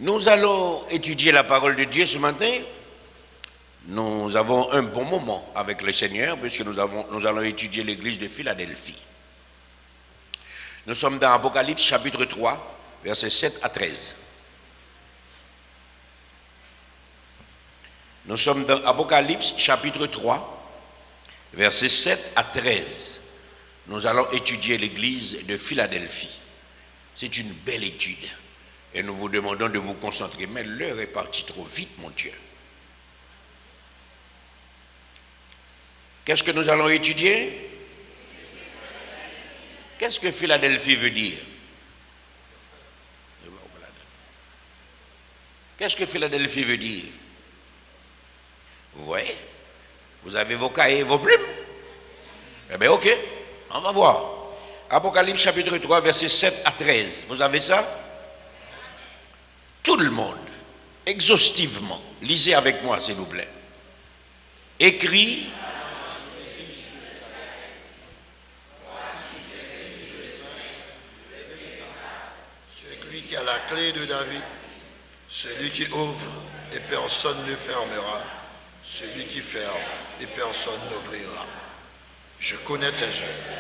Nous allons étudier la parole de Dieu ce matin. Nous avons un bon moment avec le Seigneur puisque nous allons étudier l'église de Philadelphie. Nous sommes dans Apocalypse chapitre 3, versets 7 à 13. Nous sommes dans Apocalypse chapitre 3, versets 7 à 13. Nous allons étudier l'église de Philadelphie. C'est une belle étude. Et nous vous demandons de vous concentrer. Mais l'heure est partie trop vite, mon Dieu. Qu'est-ce que nous allons étudier? Qu'est-ce que Philadelphie veut dire? Qu'est-ce que Philadelphie veut dire? Vous voyez? Vous avez vos cahiers et vos plumes? Eh bien, ok, on va voir. Apocalypse chapitre 3, versets 7 à 13. Vous avez ça? Tout le monde, exhaustivement, lisez avec moi s'il vous plaît. Écrit celui qui a la clé de David, celui qui ouvre et personne ne fermera, celui qui ferme et personne n'ouvrira. Je connais tes œuvres.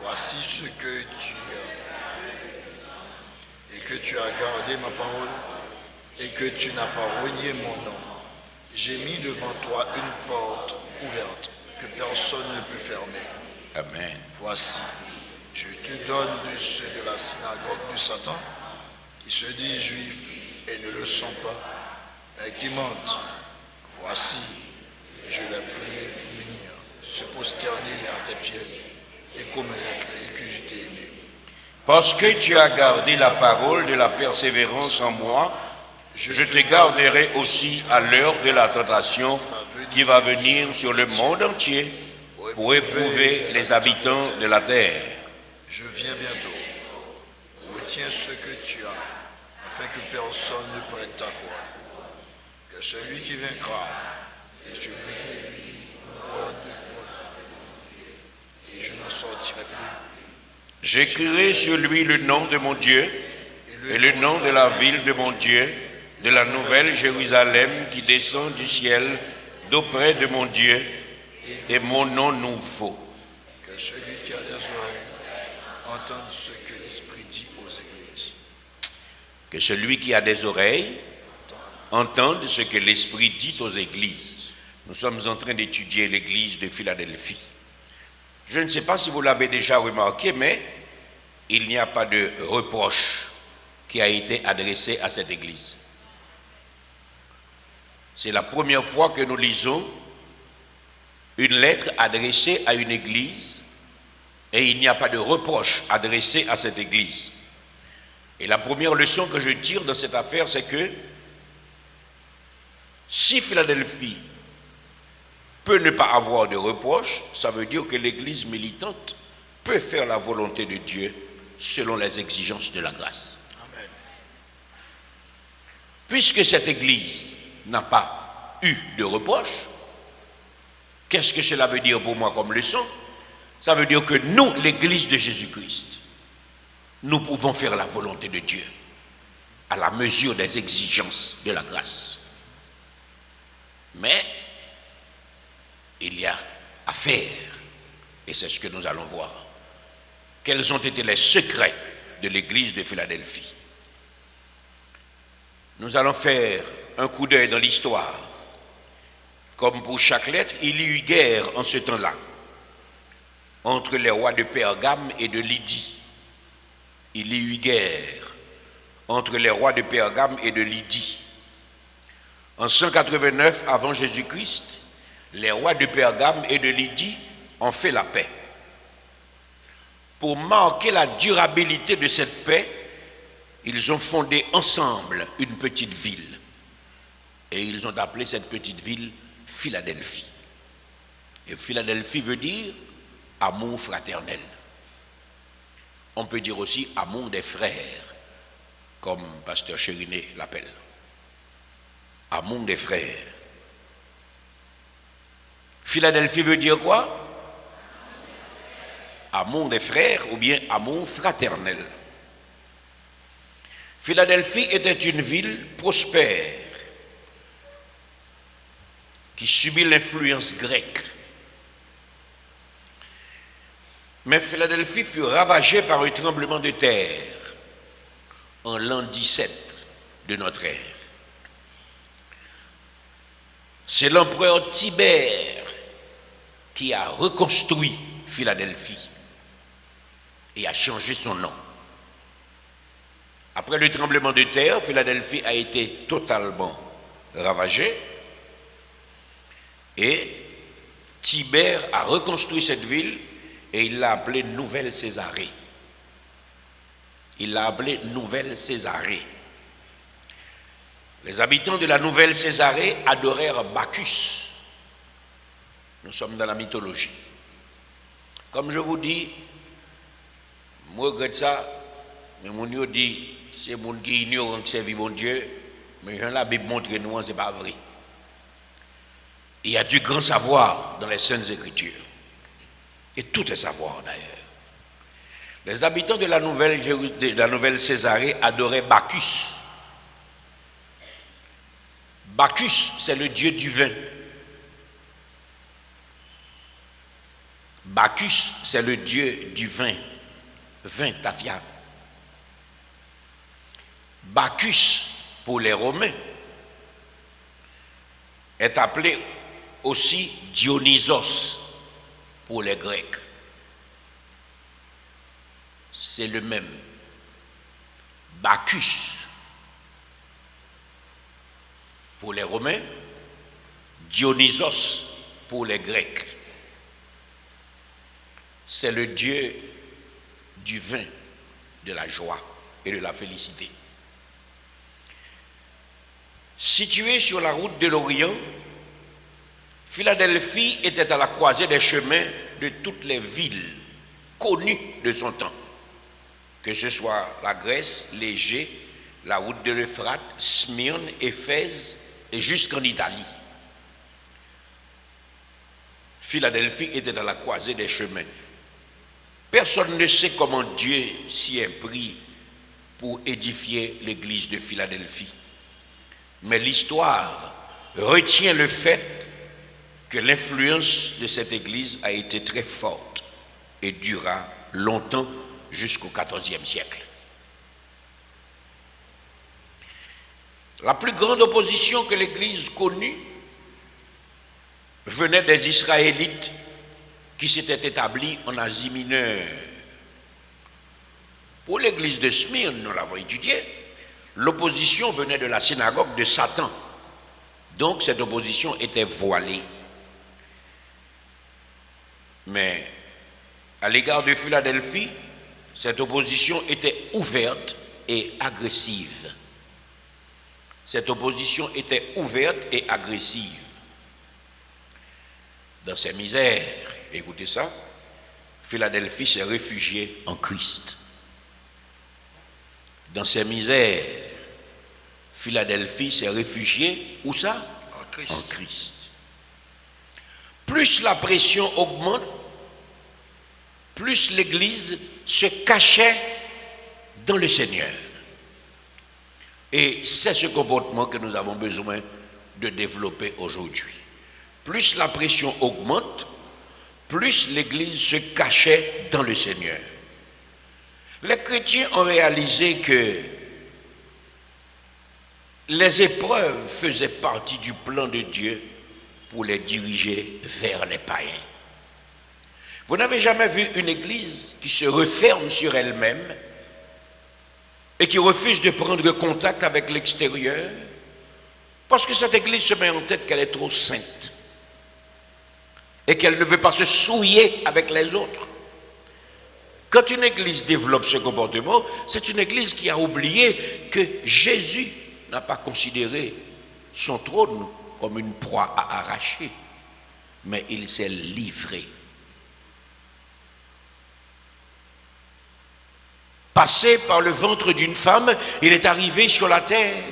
Voici ce que tu as. Et que tu as gardé ma parole et que tu n'as pas renié mon nom. J'ai mis devant toi une porte ouverte que personne ne peut fermer. Amen. Voici, je te donne de ceux de la synagogue de Satan qui se disent juifs et ne le sont pas, et qui mentent. Voici, je les ferai venir, se prosterner à tes pieds et commettre et que je t'ai aimé. Parce que tu as gardé la parole de la persévérance en moi, je te garderai aussi à l'heure de la tentation qui va venir sur le monde entier pour éprouver les habitants de la terre. Je viens bientôt. Retiens ce que tu as, afin que personne ne prenne ta croix. Que celui qui vaincra, et je vaincrai lui, et je n'en sortirai plus. J'écrirai sur lui le nom de mon Dieu et le nom de la ville de mon Dieu, de la nouvelle Jérusalem qui descend du ciel d'auprès de mon Dieu et mon nom nouveau. Que celui qui a des oreilles entende ce que l'Esprit dit aux églises. Que celui qui a des oreilles entende ce que l'Esprit dit aux églises. Nous sommes en train d'étudier l'église de Philadelphie. Je ne sais pas si vous l'avez déjà remarqué, mais il n'y a pas de reproche qui a été adressé à cette église. C'est la première fois que nous lisons une lettre adressée à une église et il n'y a pas de reproche adressé à cette église. Et la première leçon que je tire dans cette affaire, c'est que si Philadelphie peut ne pas avoir de reproche, ça veut dire que l'église militante peut faire la volonté de Dieu selon les exigences de la grâce. Amen. Puisque cette église n'a pas eu de reproche, qu'est-ce que cela veut dire pour moi comme leçon? Ça veut dire que nous, l'église de Jésus-Christ, nous pouvons faire la volonté de Dieu à la mesure des exigences de la grâce. Mais il y a à faire, et c'est ce que nous allons voir. Quels ont été les secrets de l'église de Philadelphie? Nous allons faire un coup d'œil dans l'histoire. Comme pour chaque lettre, il y eut guerre en ce temps-là entre les rois de Pergame et de Lydie. Il y eut guerre entre les rois de Pergame et de Lydie. En 189 avant Jésus-Christ, les rois de Pergame et de Lydie ont fait la paix. Pour marquer la durabilité de cette paix, ils ont fondé ensemble une petite ville. Et ils ont appelé cette petite ville Philadelphie. Et Philadelphie veut dire amour fraternel. On peut dire aussi amour des frères, comme pasteur Chériné l'appelle. Amour des frères. Philadelphie veut dire quoi? Amour des frères ou bien amour fraternel. Philadelphie était une ville prospère qui subit l'influence grecque. Mais Philadelphie fut ravagée par un tremblement de terre en l'an 17 de notre ère. C'est l'empereur Tibère qui a reconstruit Philadelphie et a changé son nom. Après le tremblement de terre, Philadelphie a été totalement ravagée et Tibère a reconstruit cette ville et il l'a appelée Nouvelle Césarée. Il l'a appelée Nouvelle Césarée. Les habitants de la Nouvelle Césarée adorèrent Bacchus. Nous sommes dans la mythologie. Comme je vous dis, moi je regrette ça, mais mon Dieu dit, c'est mon qui ignore que c'est mon Dieu, mais la Bible montre que nous, ce n'est pas vrai. Il y a du grand savoir dans les Saintes Écritures. Et tout est savoir d'ailleurs. Les habitants de la Nouvelle Césarée adoraient Bacchus. Bacchus, c'est le dieu du vin. Bacchus, c'est le dieu du vin. Vin, tafia. Bacchus, pour les Romains, est appelé aussi Dionysos pour les Grecs. C'est le même. Bacchus pour les Romains, Dionysos pour les Grecs. C'est le dieu du vin, de la joie et de la félicité. Située sur la route de l'Orient, Philadelphie était à la croisée des chemins de toutes les villes connues de son temps, que ce soit la Grèce, l'Égée, la route de l'Euphrate, Smyrne, Éphèse et jusqu'en Italie. Philadelphie était à la croisée des chemins. Personne ne sait comment Dieu s'y est pris pour édifier l'église de Philadelphie. Mais l'histoire retient le fait que l'influence de cette église a été très forte et dura longtemps jusqu'au XIVe siècle. La plus grande opposition que l'église connut venait des Israélites qui s'étaient établis en Asie mineure. Pour l'église de Smyrne, nous l'avons étudié, l'opposition venait de la synagogue de Satan. Donc cette opposition était voilée. Mais à l'égard de Philadelphie, cette opposition était ouverte et agressive. Cette opposition était ouverte et agressive. Dans ses misères, écoutez ça, Philadelphie s'est réfugiée en Christ. Dans ses misères, Philadelphie s'est réfugiée, où ça? En Christ. En Christ. Plus la pression augmente, plus l'Église se cachait dans le Seigneur. Et c'est ce comportement que nous avons besoin de développer aujourd'hui. Plus la pression augmente, plus l'Église se cachait dans le Seigneur. Les chrétiens ont réalisé que les épreuves faisaient partie du plan de Dieu pour les diriger vers les païens. Vous n'avez jamais vu une église qui se referme sur elle-même et qui refuse de prendre contact avec l'extérieur parce que cette église se met en tête qu'elle est trop sainte et qu'elle ne veut pas se souiller avec les autres. Quand une église développe ce comportement, c'est une église qui a oublié que Jésus n'a pas considéré son trône comme une proie à arracher, mais il s'est livré. Passé par le ventre d'une femme, il est arrivé sur la terre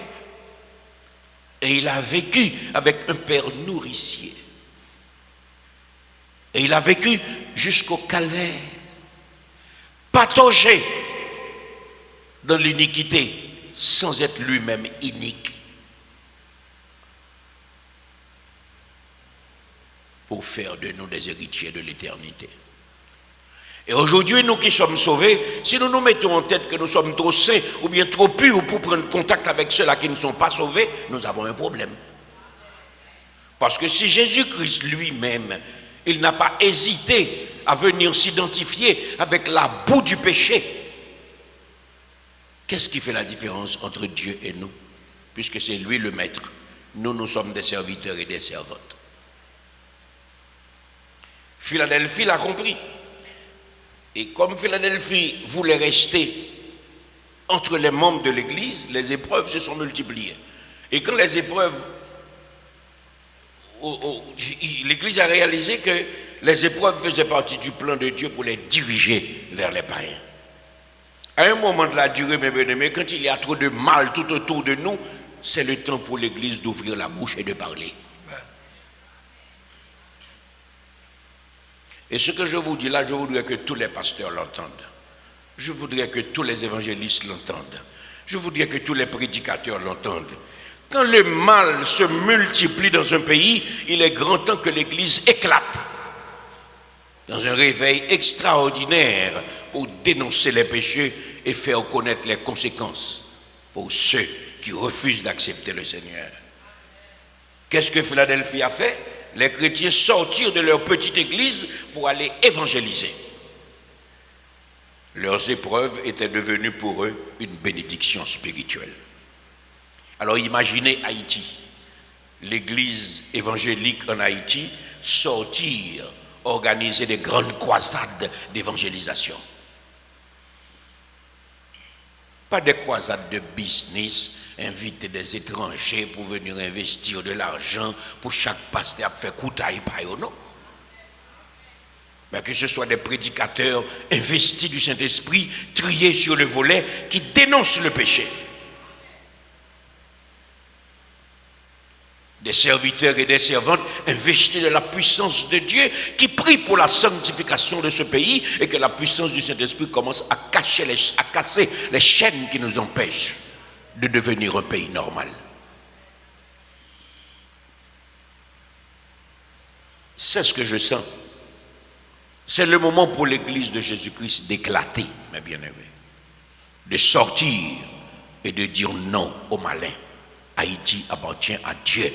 et il a vécu avec un père nourricier. Et il a vécu jusqu'au calvaire, pataugé dans l'iniquité, sans être lui-même inique, pour faire de nous des héritiers de l'éternité. Et aujourd'hui, nous qui sommes sauvés, si nous nous mettons en tête que nous sommes trop saints ou bien trop purs pour prendre contact avec ceux-là qui ne sont pas sauvés, nous avons un problème. Parce que si Jésus-Christ lui-même, il n'a pas hésité à venir s'identifier avec la boue du péché, qu'est-ce qui fait la différence entre Dieu et nous? Puisque c'est lui le maître. Nous, nous sommes des serviteurs et des servantes. Philadelphie l'a compris. Et comme Philadelphie voulait rester entre les membres de l'Église, les épreuves se sont multipliées. Et quand les épreuves, l'Église a réalisé que les épreuves faisaient partie du plan de Dieu pour les diriger vers les païens. À un moment de la durée, mes bien-aimés, quand il y a trop de mal tout autour de nous, c'est le temps pour l'Église d'ouvrir la bouche et de parler. Et ce que je vous dis là, je voudrais que tous les pasteurs l'entendent. Je voudrais que tous les évangélistes l'entendent. Je voudrais que tous les prédicateurs l'entendent. Quand le mal se multiplie dans un pays, il est grand temps que l'Église éclate dans un réveil extraordinaire pour dénoncer les péchés et faire connaître les conséquences pour ceux qui refusent d'accepter le Seigneur. Qu'est-ce que Philadelphie a fait? Les chrétiens sortirent de leur petite église pour aller évangéliser. Leurs épreuves étaient devenues pour eux une bénédiction spirituelle. Alors imaginez Haïti, l'église évangélique en Haïti, sortir, organiser des grandes croisades d'évangélisation. Pas des croisades de business, inviter des étrangers pour venir investir de l'argent pour chaque pasteur faire coutaille par eux, non. Mais que ce soit des prédicateurs investis du Saint-Esprit, triés sur le volet, qui dénoncent le péché. Des serviteurs et des servantes investis de la puissance de Dieu, qui prient pour la sanctification de ce pays et que la puissance du Saint-Esprit commence à casser les chaînes qui nous empêchent de devenir un pays normal. C'est ce que je sens. C'est le moment pour l'Église de Jésus-Christ d'éclater, mes bien-aimés, de sortir et de dire non au malin. Haïti appartient à Dieu.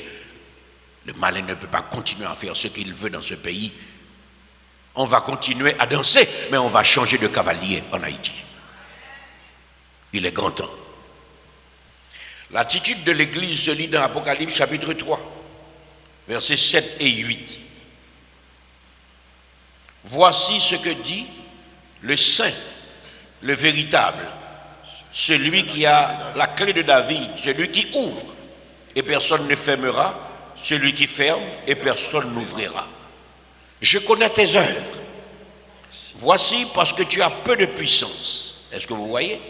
Le malin ne peut pas continuer à faire ce qu'il veut dans ce pays. On va continuer à danser, mais on va changer de cavalier en Haïti. Il est grand temps. L'attitude de l'Église se lit dans Apocalypse chapitre 3, versets 7 et 8. Voici ce que dit le Saint, le véritable, celui qui a la clé de David, celui qui ouvre et personne ne fermera, celui qui ferme et personne n'ouvrira. Je connais tes œuvres. Voici parce que tu as peu de puissance. Est-ce que vous voyez?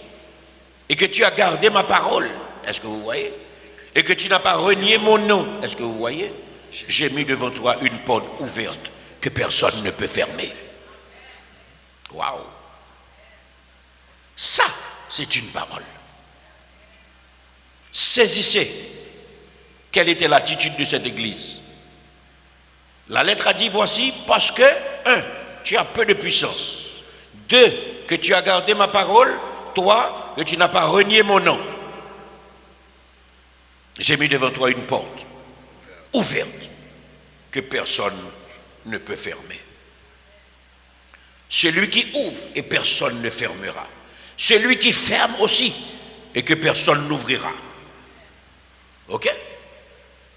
Et que tu as gardé ma parole. Est-ce que vous voyez? Et que tu n'as pas renié mon nom. Est-ce que vous voyez? J'ai mis devant toi une porte ouverte que personne ne peut fermer. Waouh! Ça, c'est une parole. Saisissez quelle était l'attitude de cette église. La lettre a dit, voici, parce que, 1, tu as peu de puissance. 2, que tu as gardé ma parole. 3, que tu n'as pas renié mon nom. J'ai mis devant toi une porte ouverte que personne ne peut fermer. Celui qui ouvre et personne ne fermera. Celui qui ferme aussi et que personne n'ouvrira. Ok?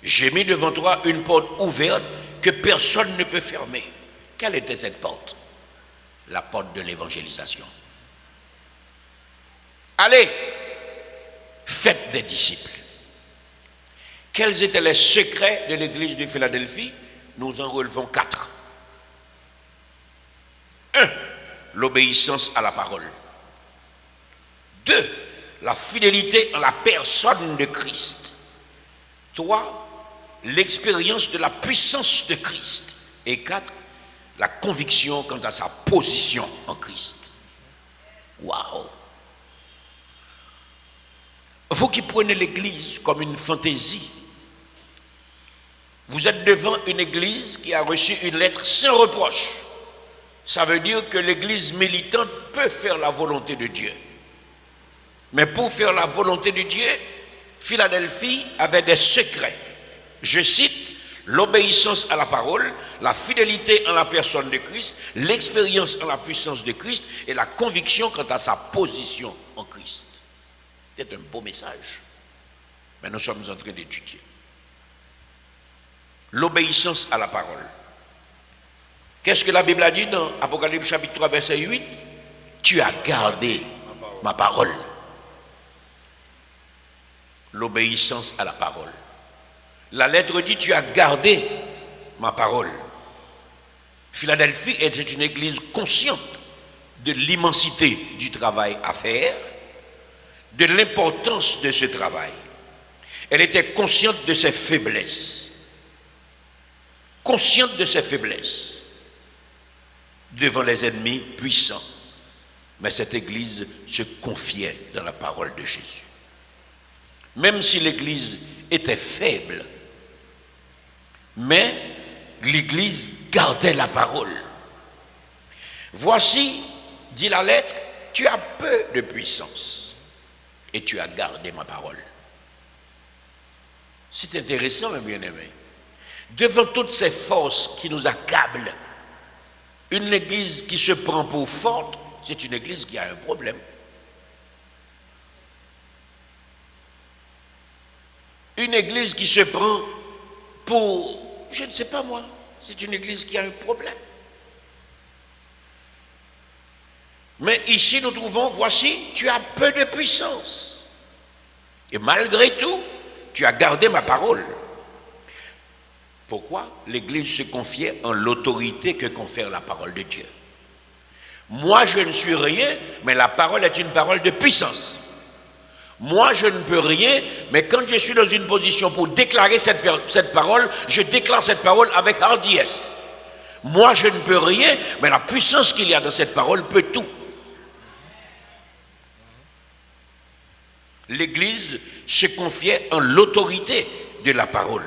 J'ai mis devant toi une porte ouverte que personne ne peut fermer. Quelle était cette porte? La porte de l'évangélisation. Allez, faites des disciples. Quels étaient les secrets de l'église de Philadelphie? Nous en relevons 4. 1. L'obéissance à la parole. 2. La fidélité à la personne de Christ. 3. L'expérience de la puissance de Christ. Et 4. La conviction quant à sa position en Christ. Waouh! Vous qui prenez l'église comme une fantaisie, vous êtes devant une église qui a reçu une lettre sans reproche. Ça veut dire que l'église militante peut faire la volonté de Dieu. Mais pour faire la volonté de Dieu, Philadelphie avait des secrets. Je cite, l'obéissance à la parole, la fidélité en la personne de Christ, l'expérience en la puissance de Christ et la conviction quant à sa position en Christ. C'est un beau message. Mais nous sommes en train d'étudier. L'obéissance à la parole. Qu'est-ce que la Bible a dit dans Apocalypse chapitre 3, verset 8? Tu as gardé ma parole. L'obéissance à la parole. La lettre dit, tu as gardé ma parole. Philadelphie était une église consciente de l'immensité du travail à faire, de l'importance de ce travail. Elle était consciente de ses faiblesses. Consciente de ses faiblesses devant les ennemis puissants. Mais cette église se confiait dans la parole de Jésus. Même si l'église était faible, mais l'église gardait la parole. Voici, dit la lettre, tu as peu de puissance et tu as gardé ma parole. C'est intéressant, mes bien-aimés. Devant toutes ces forces qui nous accablent, une église qui se prend pour forte, c'est une église qui a un problème. Une église qui se prend pour, je ne sais pas moi, c'est une église qui a un problème. Mais ici nous trouvons, voici, tu as peu de puissance. Et malgré tout, tu as gardé ma parole. Pourquoi? L'église se confiait en l'autorité que confère la parole de Dieu. Moi, je ne suis rien, mais la parole est une parole de puissance. Moi, je ne peux rien, mais quand je suis dans une position pour déclarer cette parole, je déclare cette parole avec hardiesse. Moi, je ne peux rien, mais la puissance qu'il y a dans cette parole peut tout. L'Église se confiait en l'autorité de la parole.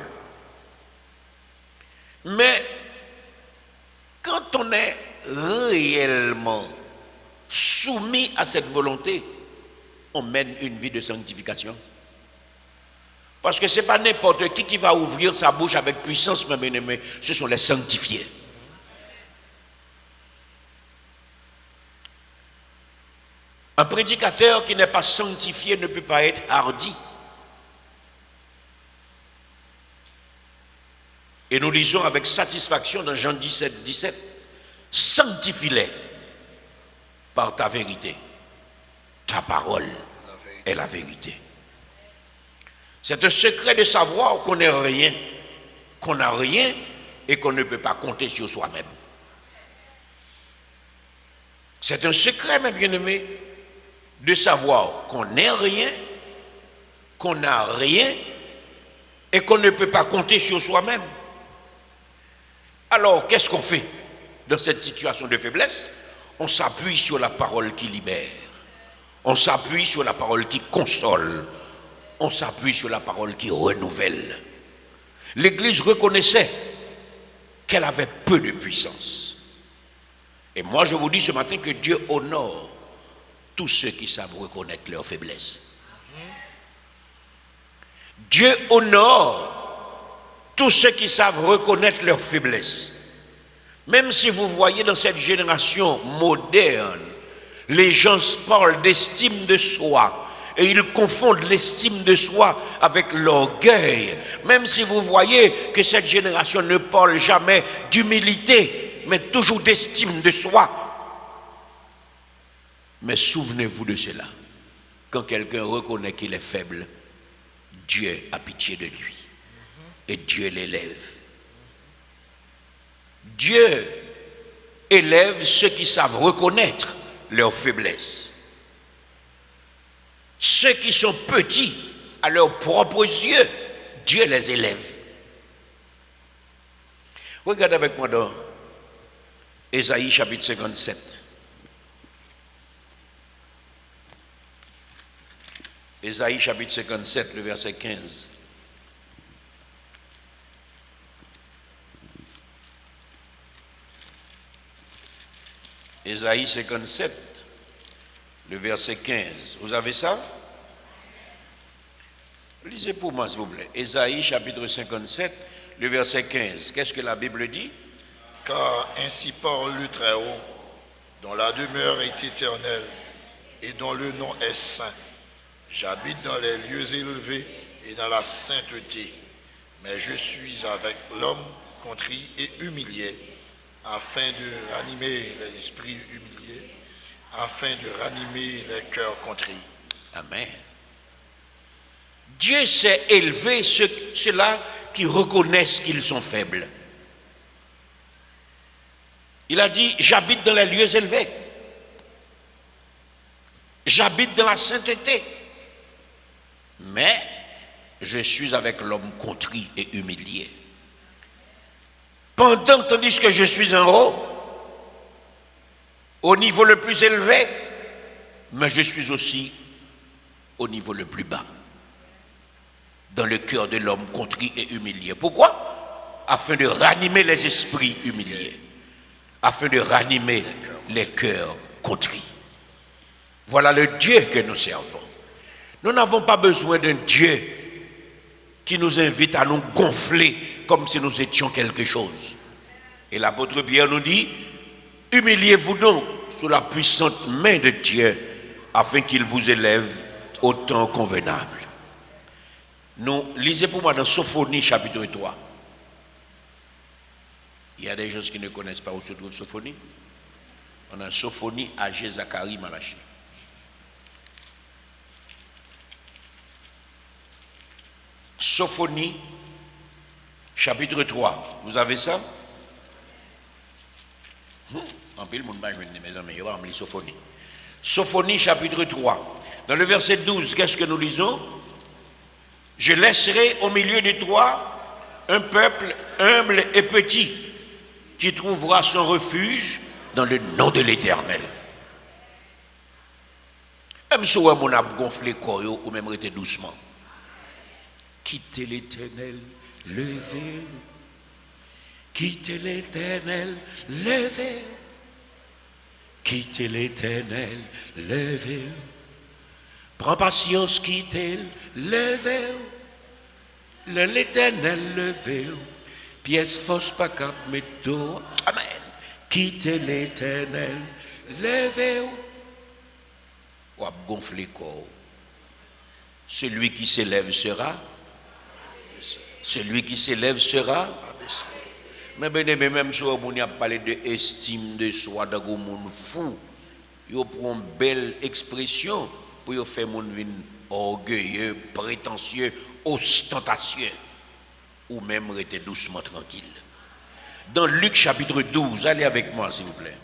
Mais quand on est réellement soumis à cette volonté, on mène une vie de sanctification. Parce que ce n'est pas n'importe qui va ouvrir sa bouche avec puissance, mes bien-aimés, ce sont les sanctifiés. Un prédicateur qui n'est pas sanctifié ne peut pas être hardi. Et nous lisons avec satisfaction dans Jean 17, 17, sanctifie-les par ta vérité. Ta parole est la vérité. C'est un secret de savoir qu'on n'est rien, qu'on n'a rien et qu'on ne peut pas compter sur soi-même. C'est un secret, mes bien-aimés, de savoir qu'on n'est rien, qu'on n'a rien et qu'on ne peut pas compter sur soi-même. Alors, qu'est-ce qu'on fait dans cette situation de faiblesse? On s'appuie sur la parole qui libère. On s'appuie sur la parole qui console. On s'appuie sur la parole qui renouvelle. L'Église reconnaissait qu'elle avait peu de puissance. Et moi, je vous dis ce matin que Dieu honore tous ceux qui savent reconnaître leur faiblesse. Dieu honore tous ceux qui savent reconnaître leur faiblesse. Même si vous voyez dans cette génération moderne, les gens parlent d'estime de soi et ils confondent l'estime de soi avec l'orgueil. Même si vous voyez que cette génération ne parle jamais d'humilité, mais toujours d'estime de soi. Mais souvenez-vous de cela. Quand quelqu'un reconnaît qu'il est faible, Dieu a pitié de lui. Et Dieu l'élève. Dieu élève ceux qui savent reconnaître leurs faiblesses. Ceux qui sont petits à leurs propres yeux, Dieu les élève. Regardez avec moi dans Ésaïe chapitre 57. Ésaïe chapitre 57, le verset 15. Ésaïe 57, le verset 15. Vous avez ça? Lisez pour moi, s'il vous plaît. Ésaïe chapitre 57, le verset 15. Qu'est-ce que la Bible dit? Car ainsi parle le Très-Haut, dont la demeure est éternelle et dont le nom est saint. J'habite dans les lieux élevés et dans la sainteté, mais je suis avec l'homme contrit et humilié, afin de ranimer l'esprit humilié, afin de ranimer les cœurs contrits. Amen. Dieu s'est élevé ceux-là qui reconnaissent qu'ils sont faibles. Il a dit, j'habite dans les lieux élevés. J'habite dans la sainteté. Mais je suis avec l'homme contrit et humilié. Tandis que je suis en haut, au niveau le plus élevé, mais je suis aussi au niveau le plus bas, dans le cœur de l'homme contrit et humilié. Pourquoi? Afin de ranimer les esprits humiliés, afin de ranimer les cœurs contrits. Voilà le Dieu que nous servons. Nous n'avons pas besoin d'un Dieu qui nous invite à nous gonfler comme si nous étions quelque chose. Et l'apôtre Pierre nous dit, humiliez-vous donc sous la puissante main de Dieu afin qu'il vous élève au temps convenable. Nous, lisez pour moi dans Sophonie chapitre 3. Il y a des gens qui ne connaissent pas où se trouve Sophonie. On a Sophonie, Agé, Zacharie, Malachie. Sophonie, chapitre 3. Vous avez ça? En pile, mon bain, mes amis, il va me lire Sophonie. Sophonie, chapitre 3. Dans le verset 12, qu'est-ce que nous lisons? Je laisserai au milieu de toi un peuple humble et petit qui trouvera son refuge dans le nom de l'Éternel. Même si on a gonflé corps ou même rester doucement. Quittez l'Éternel, levez. Quittez l'Éternel, levez. Quittez l'Éternel, levez. Prends patience, quittez, levez. L'Éternel, levez. Pièce force pas cap métaux. Amen. Quittez l'Éternel, levez. Ou à gonfler corps. Celui qui s'élève sera. Celui qui s'élève sera. Mais même si on a parlé de estime de soi, dans le monde fou, il prend une belle expression pour faire mon vin orgueilleux, prétentieux, ostentatieux, ou même rester doucement tranquille. Dans Luc chapitre 12, allez avec moi s'il vous plaît.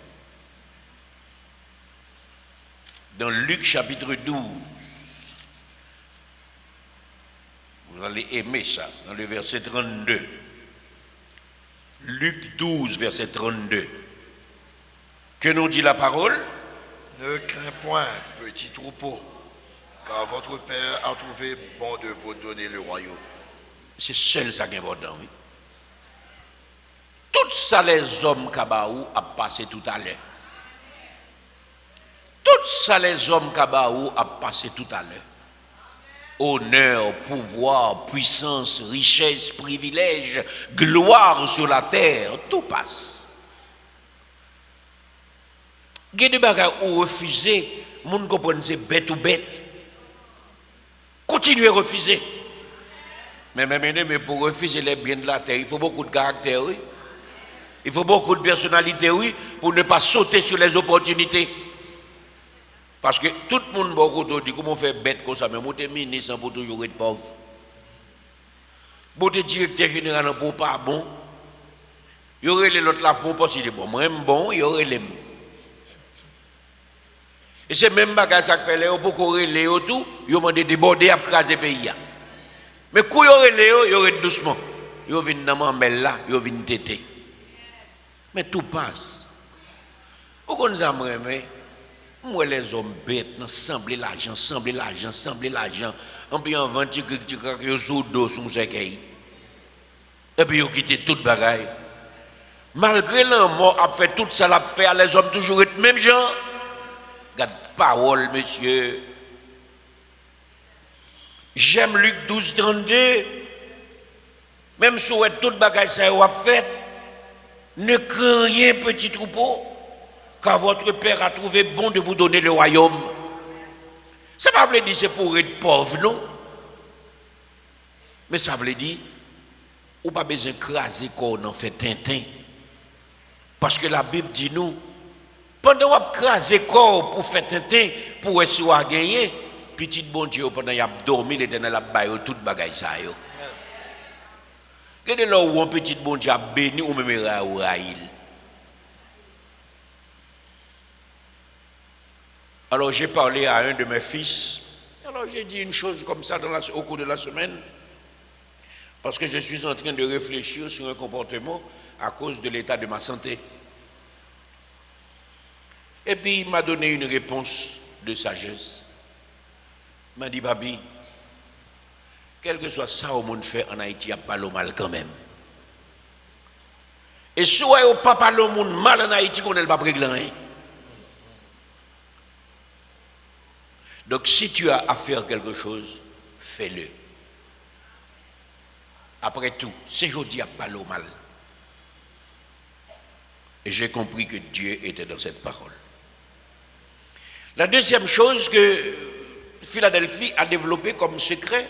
Dans Luc chapitre 12, vous allez aimer ça, dans le verset 32. Luc 12, verset 32. Que nous dit la parole? Ne crains point, petit troupeau, car votre Père a trouvé bon de vous donner le royaume. C'est seul ça qui est important, oui. Tout ça, les hommes Kabaou a passé tout à l'heure. Tout ça, les hommes Kabaou a passé tout à l'heure. Honneur, pouvoir, puissance, richesse, privilège, gloire sur la terre, tout passe. Il y a des bagages où refuser, les gens comprennent c'est bête ou bête. Continuez à refuser. Mais pour refuser les biens de la terre, il faut beaucoup de caractère, oui. Il faut beaucoup de personnalité, oui, pour ne pas sauter sur les opportunités. Parce que tout le monde beaucoup dit comment faire bête comme ça, mais moi t'es ministre pour toujours être pauvre. Moi t'es directeur général pour pas bon. Il y aurait l'autre là pour pas si bon. Moi bon, il y aurait les. Et c'est même bagage ça fait les pour corréler tout, ils ont demandé de déborder à craser pays. Mais quand il y aurait les, il y aurait doucement. Ils viennent dans m'embelle là, ils viennent téter. Mais tout passe. Pourquoi nous avons aimé? Moi, les hommes bêtes, sembler l'argent. En bien, vent, tu sous dos, sous cercueil. Et puis, ils quitté toute bagaille. Malgré la mort, a fait tout ça, l'a fait, les hommes toujours être même gens. Garde parole, monsieur. J'aime Luc 12, 32. Même si vous êtes toute bagaille, ça vous a fait. Ne craignez rien, petit troupeau, car votre Père a trouvé bon de vous donner le royaume. Ça ne veut pas dire que c'est pour être pauvre, non? Mais ça veut dire, ou pas besoin d'écraser qu'on en fait tintin. Parce que la Bible dit nous, pendant qu'on écraser corps pour faire tintin, pour être sûr à gagner, petit bon Dieu, pendant qu'il a dormi, l'Éternel a baillé toute bagaille ça. Regardez là où un petit bon Dieu a béni ou même raïl. Alors j'ai parlé à un de mes fils. Alors j'ai dit une chose comme ça au cours de la semaine. Parce que je suis en train de réfléchir sur un comportement à cause de l'état de ma santé. Et puis il m'a donné une réponse de sagesse. Il m'a dit, Babi, quel que soit ça au monde fait en Haïti, il n'y a pas le mal quand même. Et si on n'a pas le monde mal en Haïti, on n'a pas régler. Donc si tu as à faire quelque chose, fais-le. Après tout, c'est aujourd'hui, il n'y a pas le mal. Et j'ai compris que Dieu était dans cette parole. La deuxième chose que Philadelphie a développée comme secret,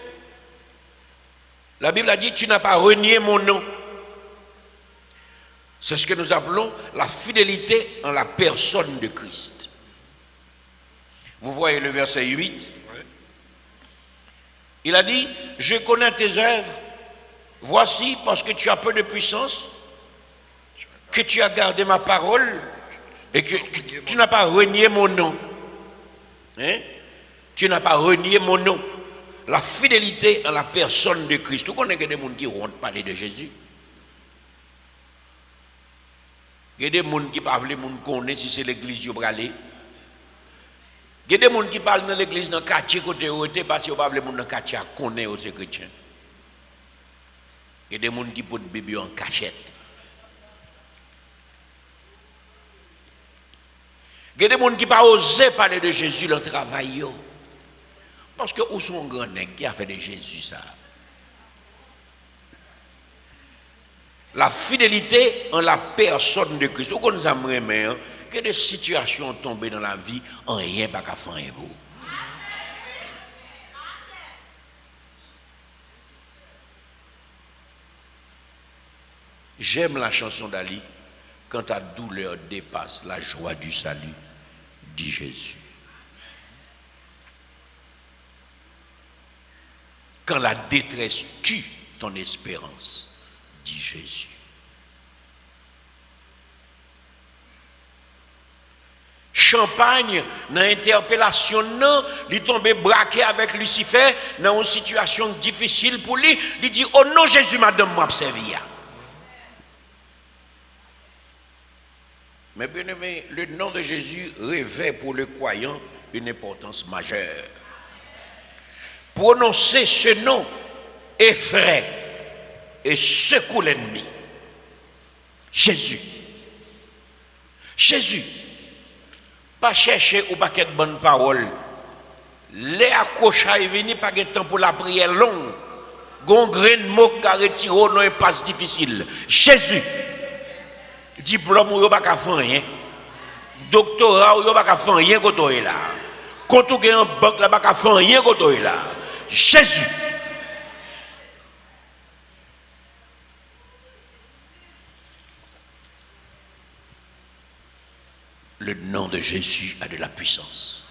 la Bible a dit, tu n'as pas renié mon nom. C'est ce que nous appelons la fidélité en la personne de Christ. Vous voyez le verset 8. Il a dit, je connais tes œuvres. Voici, parce que tu as peu de puissance, que tu as gardé ma parole et que tu n'as pas renié mon nom. Hein? Tu n'as pas renié mon nom. La fidélité en la personne de Christ. Vous connaissez des gens qui vont parler de Jésus. Il y a des gens qui parlent, les gens qui connaissent si c'est l'église qui va aller. Il y a des gens qui parlent dans l'église dans le quartier côté où était parce qu'ils ne parlent pas dans le quartier qui connaissent ces chrétiens. Il y a des gens qui portent bébé en cachette. Il y a des gens qui n'ont pas osé parler de Jésus dans le travail. Parce que où sont les grands qui a fait de Jésus ça? La fidélité en la personne de Christ. Où nous aimerions que des situations tombées dans la vie, en rien pas qu'à faire un bout. J'aime la chanson d'Ali, quand ta douleur dépasse la joie du salut, dit Jésus. Quand la détresse tue ton espérance, dit Jésus. Champagne, dans l'interpellation, non, il tombé braqué avec Lucifer, dans une situation difficile pour lui, il dit, oh non Jésus, madame, moi observé. Mais bien aimé, le nom de Jésus revêt pour le croyant une importance majeure. Prononcer ce nom effraie et secoue l'ennemi. Jésus. Jésus. Pas chercher ou pas qu'être bonne parole. Les accrochages est venu pas de temps pour la prière longue. Gongrain mot carré tiro non passe difficile. Jésus. Diplôme ou pas qu'à faire rien. Doctorat ou pas qu'à faire rien quand est là. Quand tu as en banque là pas qu'à faire rien quand est là. Jésus. Le nom de Jésus a de la puissance.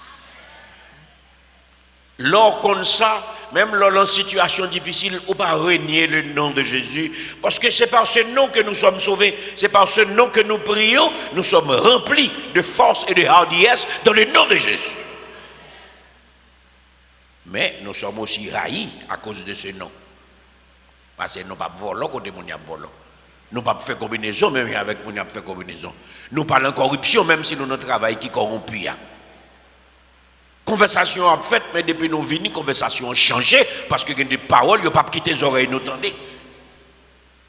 Lors comme ça, même lors d'une situation difficile, on ne peut pas renier le nom de Jésus. Parce que c'est par ce nom que nous sommes sauvés. C'est par ce nom que nous prions. Nous sommes remplis de force et de hardiesse dans le nom de Jésus. Mais nous sommes aussi raillis à cause de ce nom. Parce que nous ne pouvons pas voler quand nous avons volé. Nous ne pouvons pas faire combinaison même avec nous avons fait combinaison. Nous parlons de corruption même si nous avons un travail qui corrompu. Conversation a fait, mais depuis nous venons, conversation a changé, parce que des paroles, ils ne pas quitter les oreilles, nous entendez.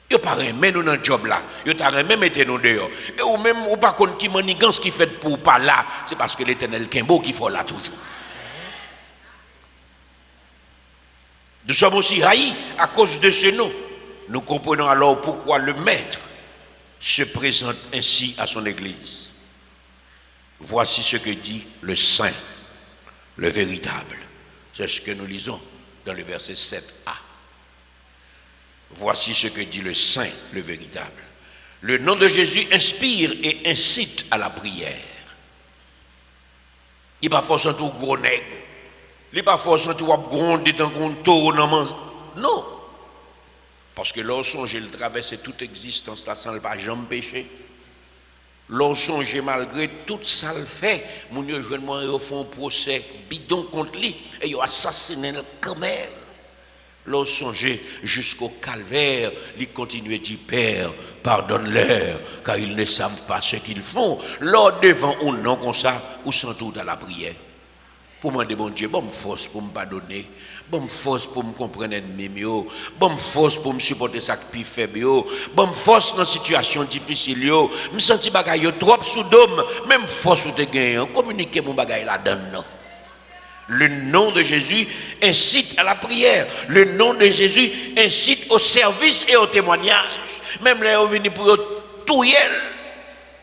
Ils ne pas remettre nous dans le job là. Ils ne pas remettre mettre nous dehors. Et ou même, ou pas qu'on qui manigance qui fait pour pas là, c'est parce que l'Éternel Kimbo qui fait là toujours. Nous sommes aussi haïs à cause de ce nom. Nous comprenons alors pourquoi le Maître se présente ainsi à son Église. Voici ce que dit le Saint, le véritable. C'est ce que nous lisons dans le verset 7a. Voici ce que dit le Saint, le véritable. Le nom de Jésus inspire et incite à la prière. Il n'est pas forcément tout gros nègre. Il n'est pas forcément tout gronder dans un taureau. Non. Parce que lorsqu'on il traverse toute existence là sans le pas jamais péché. Lorsqu'on malgré tout ça le fait, mon Dieu moi ils font un procès bidon contre lui et ils assassinent quand même. Lorsqu'on jusqu'au calvaire, ils continuent à dire Père, pardonne-leur, car ils ne savent pas ce qu'ils font. Lors devant ou non comme ça, ou sans tout à la prière. Pour moi, bon Dieu, bon force pour me pardonner, bon force pour me comprendre ennemi, bon force pour me supporter ça qui faible, bon force dans situation difficile, me senti bagaille trop sous dôme, même force ou te gagner, communiquer mon bagaille là-dedans. Le nom de Jésus incite à la prière. Le nom de Jésus incite au service et au témoignage. Même là, on vient pour tout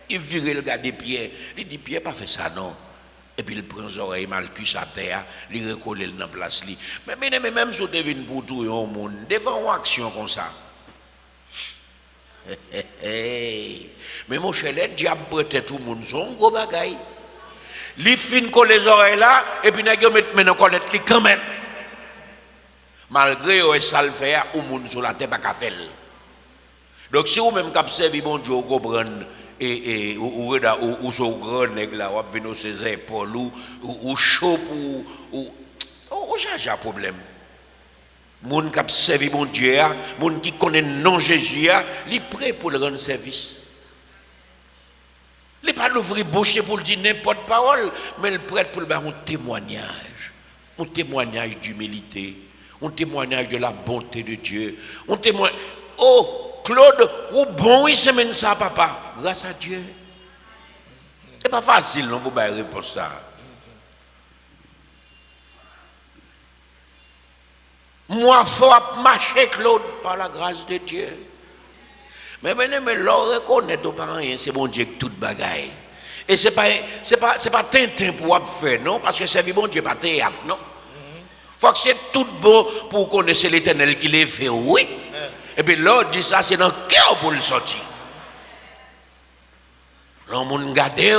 il vire le gars des pieds. Il dit Pierre, pas fait ça non. Et puis il prend les oreilles mal cuisses à terre, il recolle dans la place. Mais même si tu viens pour tout le monde, devant une action comme ça. Mais mon cher, le diable prête tout le monde, son gros bagaille. Il fin colle les oreilles là, et puis il met maintenant collet quand même. Malgré ça le fait, ou monde sur la tête pas qu'à faire. Donc si vous même cap servi bon Dieu, vous comprenez. Ou sur grand nègre là, ou venir ses épaules, ou chaud ou j'ai un problème. Moun qui servi mon Dieu, moun qui connaît non Jésus, il est prêt pour le rendre service. Il n'est pas l'ouvrir bouche pour dire n'importe parole, mais il est prêt pour le faire un témoignage d'humilité, un témoignage de la bonté de Dieu, un témoignage. Oh! Claude, ou bon, oui, c'est ça, papa. Grâce à Dieu. C'est pas facile, non, pour répondre ça. Moi, il faut marcher, Claude, par la grâce de Dieu. Mais l'on reconnaît aux parents, c'est bon Dieu que tout bagaille. Et c'est pas Tintin pour faire, non, parce que c'est bon Dieu, pas théâtre, non. Faut que c'est tout bon pour connaître l'Éternel qui l'a fait, oui. Et puis l'autre dit ça, c'est dans le cœur pour le sortir. L'on m'a gardé,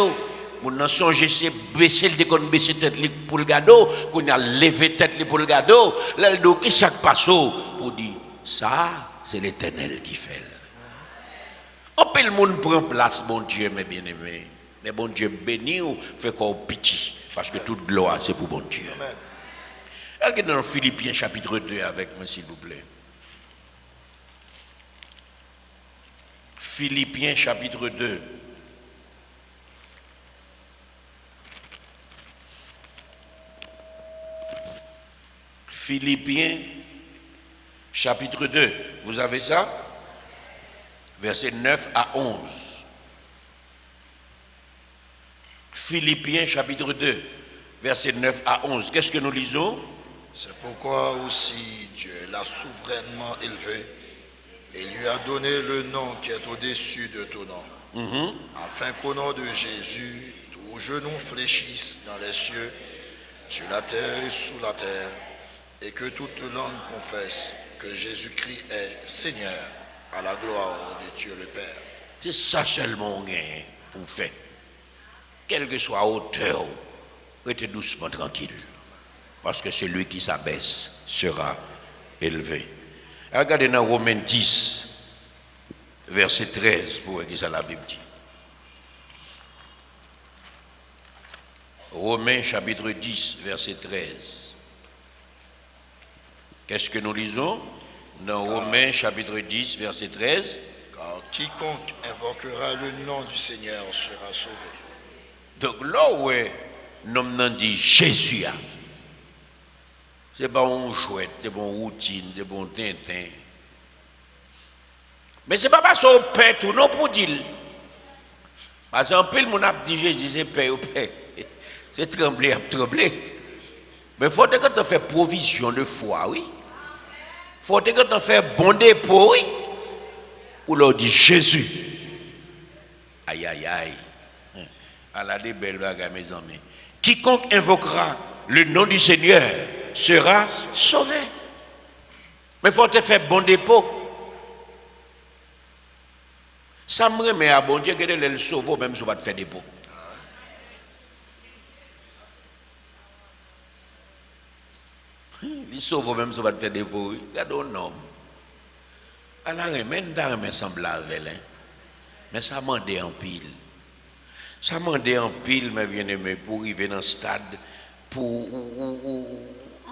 on a songé, c'est baisser le décon, baisser tête pour le gado, qu'on a levé tête pour le gado, là, le dos qui chaque passe pour dire, ça, c'est l'Éternel qui fait. On peut le monde prend place, bon Dieu, mes bien-aimés. Mais bon Dieu béni ou fait quoi pitié, parce que toute gloire, c'est pour bon Dieu. Regardez dans Philippiens chapitre 2 avec moi, s'il vous plaît. Philippiens chapitre 2. Philippiens chapitre 2. Vous avez ça? Versets 9 à 11. Philippiens chapitre 2. Versets 9 à 11. Qu'est-ce que nous lisons? C'est pourquoi aussi Dieu l'a souverainement élevé et lui a donné le nom qui est au-dessus de tout nom, afin qu'au nom de Jésus, tout genou fléchisse dans les cieux, sur la terre et sous la terre, et que toute langue confesse que Jésus-Christ est Seigneur, à la gloire de Dieu le Père. C'est ça seulement pour faire. Quelle que soit la hauteur, restez doucement tranquille, parce que celui qui s'abaisse sera élevé. Regardez dans Romains 10, verset 13, pour voir ce que la Bible dit. Romains chapitre 10, verset 13. Qu'est-ce que nous lisons dans Romains chapitre 10, verset 13? Car quiconque invoquera le nom du Seigneur sera sauvé. Donc là où nom nan dit Jésus. C'est pas un chouette, c'est bon routine, c'est bon tintin. Mais c'est pas parce qu'on paie tout, non pour dire. Parce qu'en pile, mon a dit Jésus, c'est paix ou paix. C'est trembler, trembler. Mais il faut que tu fasses provision de foi, oui. Il faut que tu fasses bon dépôt, oui. Ou l'on dit Jésus. Aïe, aïe, aïe. Allah des belles bagages, mes amis. Quiconque invoquera le nom du Seigneur sera sauvé. Mais il faut te faire bon dépôt. Ça me remet à bon Dieu que le sauve même si on va te faire dépôt. Il sauve même si on va te faire dépôt. Regarde un homme. Allah remène dans un semblable avec elle. Mais ça m'a demandé en pile. Ça m'a demandé en pile, mes bien-aimés, pour arriver dans le stade, pour.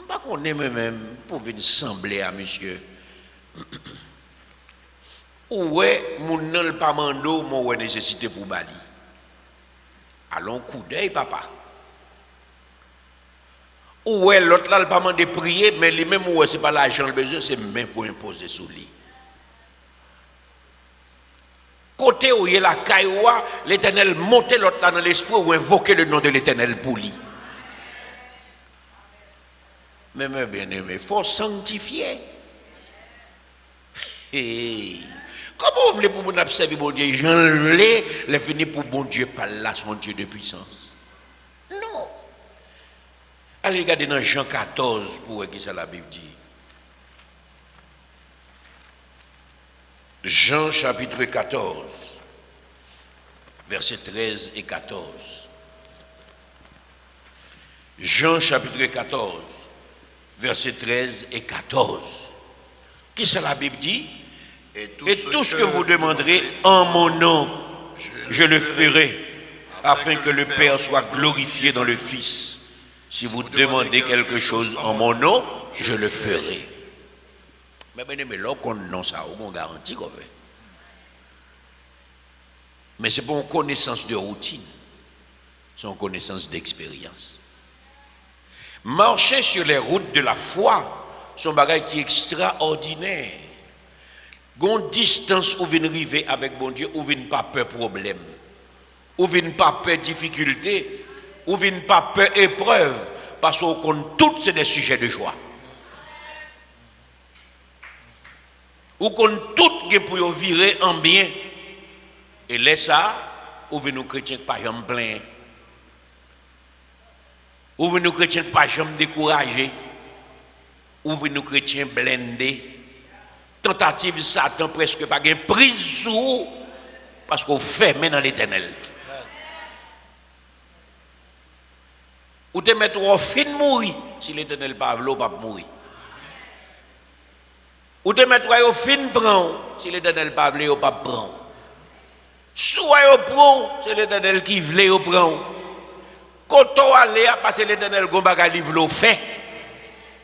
Pas qu'on aime même, pour venir sembler à monsieur. Ouais, mon nan pas mando, mon nécessité pour bali. Allons coup d'œil, papa. Ouais, l'autre là, pas mandé prier, mais lui même ouais, c'est pas l'argent le besoin, c'est même pour imposer sur lui. Côté où il y a la cailloua, l'Éternel monte l'autre là dans l'esprit ou invoquer le nom de l'Éternel pour lui. Mais bien aimé, il faut sanctifier. Hey. Comment vous voulez pour vous observer mon Dieu? J'en voulais les venir pour bon Dieu par là, son Dieu de puissance. Non. Allez regarder dans Jean 14 pour voir ce que ça la Bible dit. Jean chapitre 14, versets 13 et 14. Jean chapitre 14, versets 13 et 14. Qu'est-ce que la Bible dit? Et tout ce que vous demanderez en mon nom, je le ferai, afin que le Père soit glorifié dans le Fils. Si vous demandez quelque chose en mon nom, je le ferai. Mais là, qu'on non ça, on garantit qu'on fait. Mais ce n'est pas une connaissance de routine, c'est une connaissance d'expérience. Marcher sur les routes de la foi, c'est un bagage qui est extraordinaire. Gon distance où vient arriver avec bon Dieu, où vient pas peur problème, où vient pas peur difficulté, où vient pas peur épreuve, parce qu'on compte toutes c'est des sujets de joie. Ou qu'on tout pour virer en bien. Et laisse ça, ou vient nous chrétiens pas jamais plein. Ou vient nous chrétiens pas jamais découragés. Ou vient nous chrétiens blindés. Tentative de Satan presque pas gain prise sous parce qu'on fait dans l'Éternel. Ou te mettre au fin mourir si l'Éternel pas veut pas mourir. Ou te mettre au fin prendre si l'Éternel pas veut pas prendre. Soit au prend c'est l'Éternel qui veut au prendre. Quand on aller parce que l'Éternel gombaga livre fait.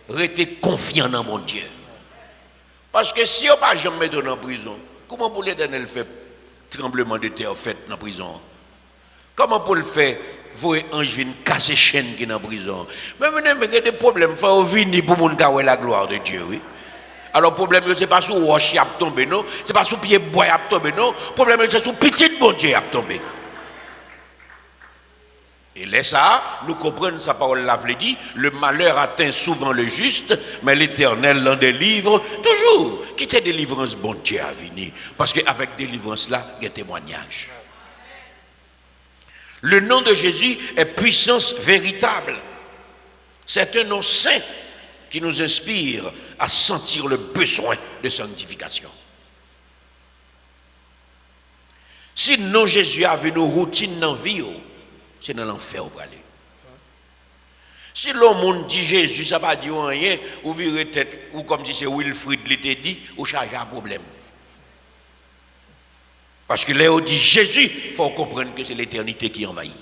Restez confiant dans mon Dieu. Parce que si on ne peut pas jamais mettre en prison, comment pour l'Éternel faire tremblement de terre fait dans la prison? Comment pour le faire, vous ange viennent casser chaîne qui est dans la prison? Mais il y a des problèmes, il faut venir pour moun ka la gloire de Dieu, oui. Alors le problème, ce n'est pas sous roche qui a tombé, non? Ce n'est pas sous pied bois qui a tombé, non? Le problème, c'est sous petit bon Dieu qui a tombé. Et là, ça, nous comprenons sa parole l'a dit, le malheur atteint souvent le juste, mais l'Éternel l'en délivre toujours. Quittez délivrance, bon Dieu à venir. Parce qu'avec délivrance là, il y a témoignage. Le nom de Jésus est puissance véritable. C'est un nom saint qui nous inspire à sentir le besoin de sanctification. Si le nom de Jésus avait une routine dans la vie, c'est dans l'enfer où aller. Si l'homme dit Jésus, ça ne va pas dire rien, ou virer tête, ou comme si c'est Wilfrid qui t'a dit, ou charger un problème. Parce que là, on dit Jésus, il faut comprendre que c'est l'éternité qui envahit.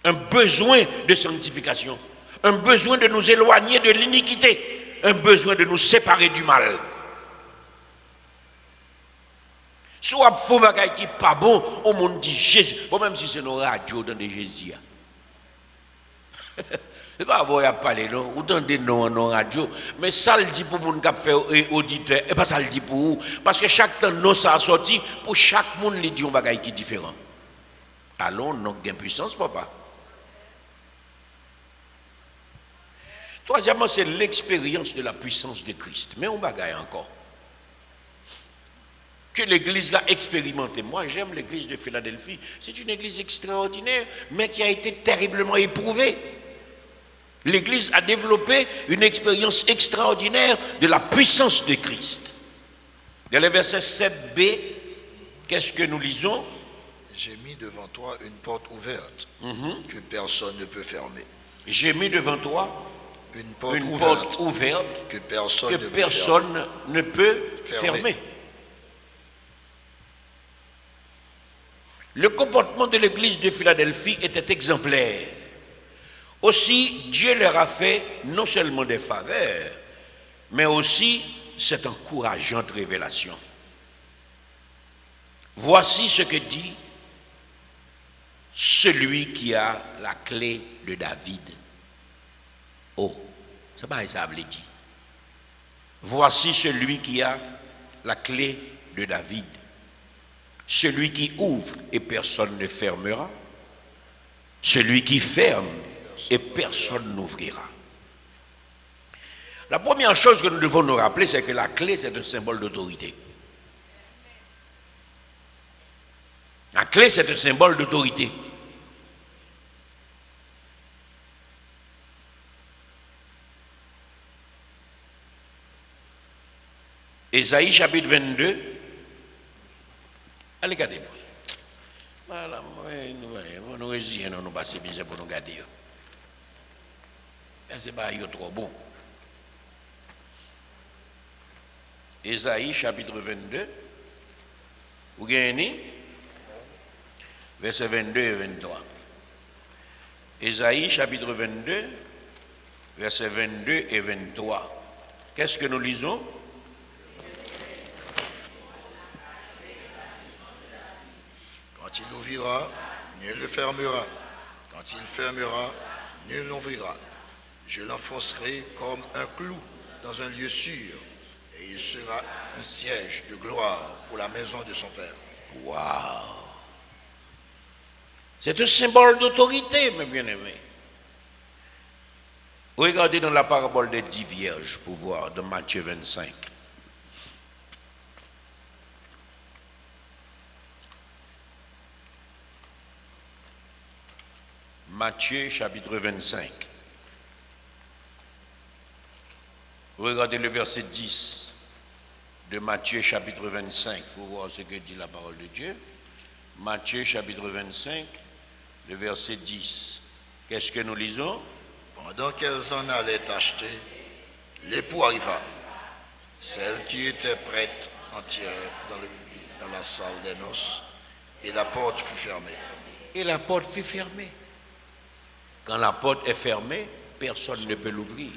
Un besoin de sanctification, un besoin de nous éloigner de l'iniquité, un besoin de nous séparer du mal. Soit faux bagay qui pas bon, au monde dit Jésus. Bon, même si c'est nos radios dans des Jésus. C'est pas vous à parler, non? Ou dans des noms en radio. Mais ça le dit pour moun qui fait auditeur. Et pas ça le dit pour vous. Parce que chaque temps, non, ça a sorti. Pour chaque monde, il dit un bagay qui est différent. Allons, non, gain puissance, papa. Troisièmement, c'est l'expérience de la puissance de Christ. Mais on bagaille encore. Que l'église l'a expérimenté. Moi, j'aime l'église de Philadelphie. C'est une église extraordinaire, mais qui a été terriblement éprouvée. L'église a développé une expérience extraordinaire de la puissance de Christ. Dans le verset 7b, qu'est-ce que nous lisons? J'ai mis devant toi une porte ouverte que personne ne peut fermer. J'ai mis devant toi une porte ouverte que personne ne peut fermer. Le comportement de l'église de Philadelphie était exemplaire. Aussi, Dieu leur a fait non seulement des faveurs, mais aussi cette encourageante révélation. Voici ce que dit celui qui a la clé de David. Oh, c'est pas ça veut dire. Voici celui qui a la clé de David. Celui qui ouvre et personne ne fermera. Celui qui ferme et personne n'ouvrira. La première chose que nous devons nous rappeler, c'est que la clé, c'est un symbole d'autorité. La clé, c'est un symbole d'autorité. Ésaïe chapitre 22. Allez, regardez. Voilà, nous résilions, nous passons bien pour nous garder. C'est pas trop bon. Ésaïe chapitre 22. Vous gagnez versets 22 et 23. Ésaïe chapitre 22, versets 22 et 23. Qu'est-ce que nous lisons? Quand il ouvrira, nul ne fermera. Quand il fermera, nul n'ouvrira. Je l'enfoncerai comme un clou dans un lieu sûr, et il sera un siège de gloire pour la maison de son Père. Waouh! C'est un symbole d'autorité, mes bien-aimés. Regardez dans la parabole des 10 vierges pour voir, dans Matthieu 25. Matthieu chapitre 25. Regardez le verset 10 de Matthieu chapitre 25 pour voir ce que dit la parole de Dieu. Matthieu chapitre 25, le verset 10. Qu'est-ce que nous lisons? Pendant qu'elles en allaient acheter, l'époux arriva. Celle qui était prête entière dans la salle des noces, et la porte fut fermée. Et la porte fut fermée. Quand la porte est fermée, personne ne peut l'ouvrir.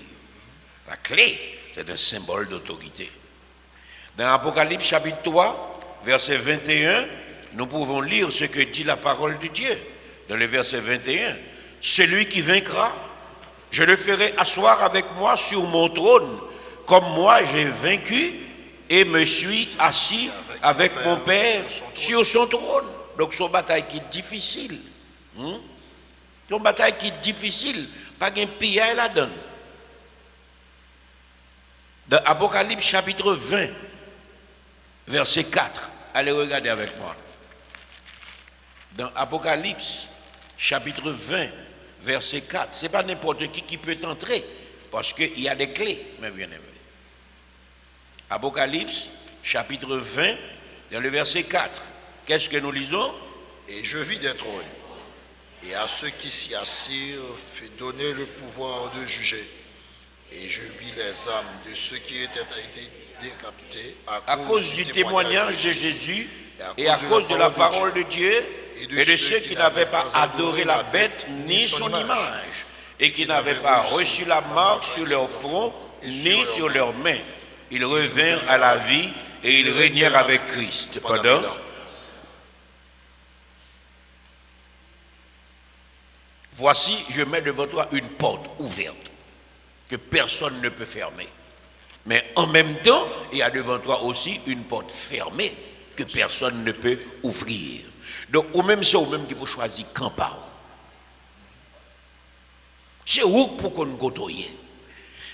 La clé, c'est un symbole d'autorité. Dans Apocalypse chapitre 3, verset 21, nous pouvons lire ce que dit la parole de Dieu. Dans le verset 21, celui qui vaincra, je le ferai asseoir avec moi sur mon trône, comme moi j'ai vaincu et me suis assis avec mon Père sur son trône. Donc c'est une bataille qui est difficile. C'est une bataille qui est difficile. Pas qu'un pillage la donne. Dans Apocalypse chapitre 20, verset 4. Allez regarder avec moi. Dans Apocalypse chapitre 20, verset 4. Ce n'est pas n'importe qui peut entrer, parce qu'il y a des clés, mes bien-aimés. Apocalypse chapitre 20, dans le verset 4. Qu'est-ce que nous lisons? Et je vis des trônes, et à ceux qui s'y assirent fut donné le pouvoir de juger. Et je vis les âmes de ceux qui étaient été décapités à cause du témoignage de Jésus et à cause de la parole de Dieu et de ceux qui n'avaient pas adoré la bête ni son image et qui n'avaient pas reçu la marque sur leur front ni sur leurs mains. Ils revinrent à la vie et ils régnèrent avec Christ pendant. Voici, je mets devant toi une porte ouverte que personne ne peut fermer. Mais en même temps, il y a devant toi aussi une porte fermée que personne ne peut ouvrir. Donc, ou même c'est ou même qui faut choisir quand pas. C'est où pour qu'on côtoie.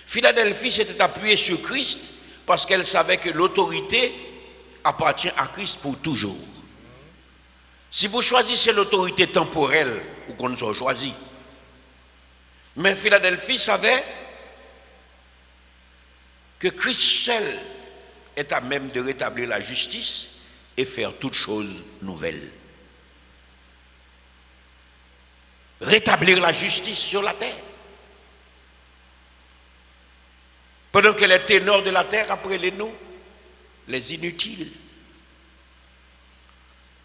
Philadelphie s'était appuyée sur Christ parce qu'elle savait que l'autorité appartient à Christ pour toujours. Si vous choisissez l'autorité temporelle, ou qu'on ne soit choisi. Mais Philadelphie savait que Christ seul est à même de rétablir la justice et faire toutes choses nouvelles. Rétablir la justice sur la terre. Pendant que les ténors de la terre appelaient nous les inutiles.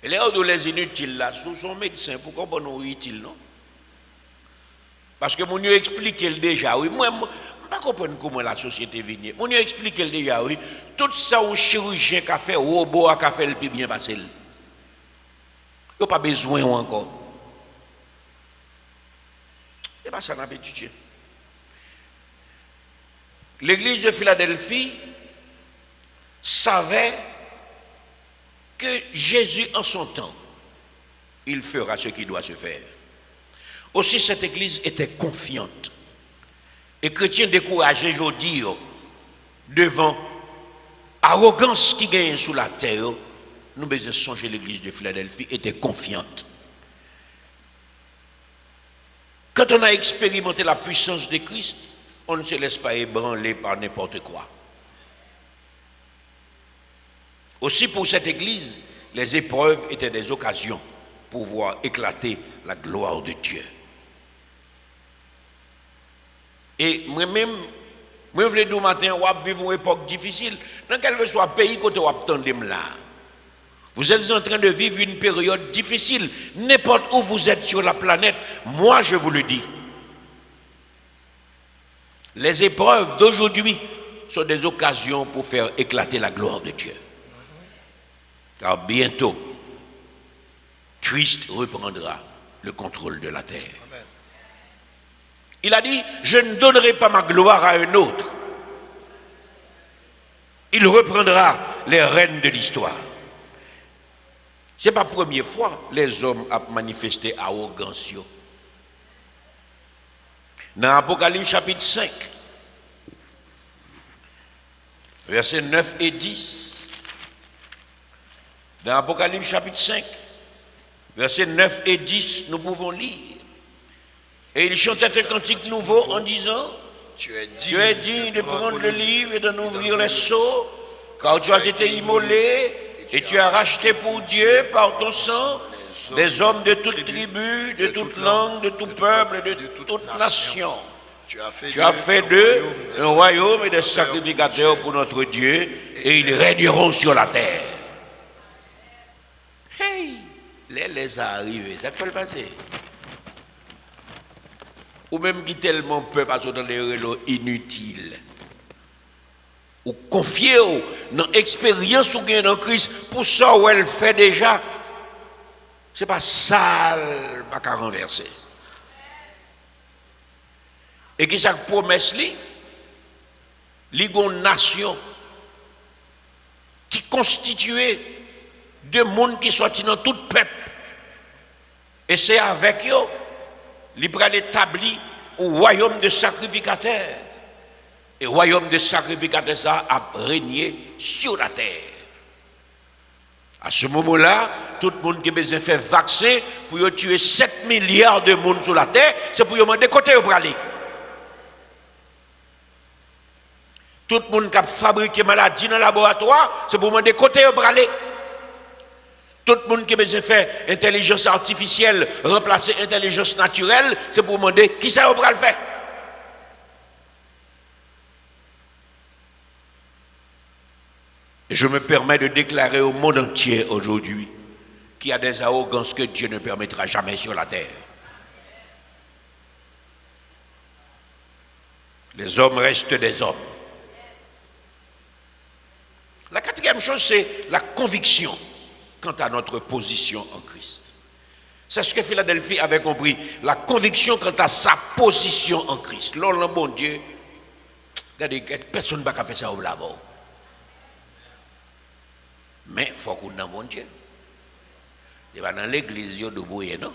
Et les inutiles là, sous son médecin, pourquoi pas nous utiles, non? Parce que mon Dieu explique déjà, oui, moi, je ne comprends pas comment la société vient. Mon Dieu explique déjà, oui, tout ça un chirurgien qui a fait, robot qui a fait le plus bien passé. Il n'y a pas besoin encore. C'est pas ça qu'on a étudié. L'église de Philadelphie savait que Jésus en son temps, il fera ce qui doit se faire. Aussi cette église était confiante. Et chrétiens découragés aujourd'hui devant l'arrogance qui gagne sous la terre, nous devons songer l'église de Philadelphie était confiante. Quand on a expérimenté la puissance de Christ, on ne se laisse pas ébranler par n'importe quoi. Aussi pour cette église, les épreuves étaient des occasions pour voir éclater la gloire de Dieu. Et moi-même, je voulais dire matin, on va vivre une époque difficile. Dans quel que soit le pays que vous attendez là, vous êtes en train de vivre une période difficile. N'importe où vous êtes sur la planète, moi je vous le dis. Les épreuves d'aujourd'hui sont des occasions pour faire éclater la gloire de Dieu. Car bientôt, Christ reprendra le contrôle de la terre. Amen. Il a dit, je ne donnerai pas ma gloire à un autre. Il reprendra les rênes de l'histoire. Ce n'est pas la première fois que les hommes ont manifesté arrogance. Dans Apocalypse chapitre 5, versets 9 et 10, dans Apocalypse chapitre 5, versets 9 et 10, nous pouvons lire. Et il chantait un cantique nouveau en disant, tu es digne de prendre le livre et d'en ouvrir les sceaux, car tu as été immolé et tu as racheté pour Dieu par ton sang des hommes de toute tribu, de toute langue, de tout peuple et de toute nation. Tu as fait d'eux un royaume et des sacrificateurs pour notre Dieu, et ils régneront sur la terre. Hey, les arrivés, ça peut le passer. Ou même qui tellement peur parce que dans les relots inutiles. Ou confier dans l'expérience ou bien dans Christ pour ça où elle fait déjà. Ce n'est pas ça pas qu'à renverser. Et qui ça promesse li? Une nation qui constituée de monde qui sortit dans tout peuple. Et c'est avec eux, il va établir un royaume de sacrificateurs. Et le royaume de sacrificateurs ça a régné sur la terre. À ce moment-là, tout le monde qui a besoin de faire vaccin pour tuer 7 milliards de monde sur la terre, c'est pour demander côté pour aller. Tout le monde qui a fabriqué maladie dans le laboratoire, c'est pour demander côté pour aller. Tout le monde qui a besoin de faire intelligence artificielle, remplacer intelligence naturelle, c'est pour demander qui ça va le faire. Et je me permets de déclarer au monde entier aujourd'hui qu'il y a des arrogances que Dieu ne permettra jamais sur la terre. Les hommes restent des hommes. La quatrième chose, c'est la conviction quant à notre position en Christ. C'est ce que Philadelphie avait compris, la conviction quant à sa position en Christ. L'homme, bon Dieu, regardez, personne ne va faire ça au labo. Mais il faut qu'on ait un bon Dieu. Il va dans l'église, il y a de bouillé, non?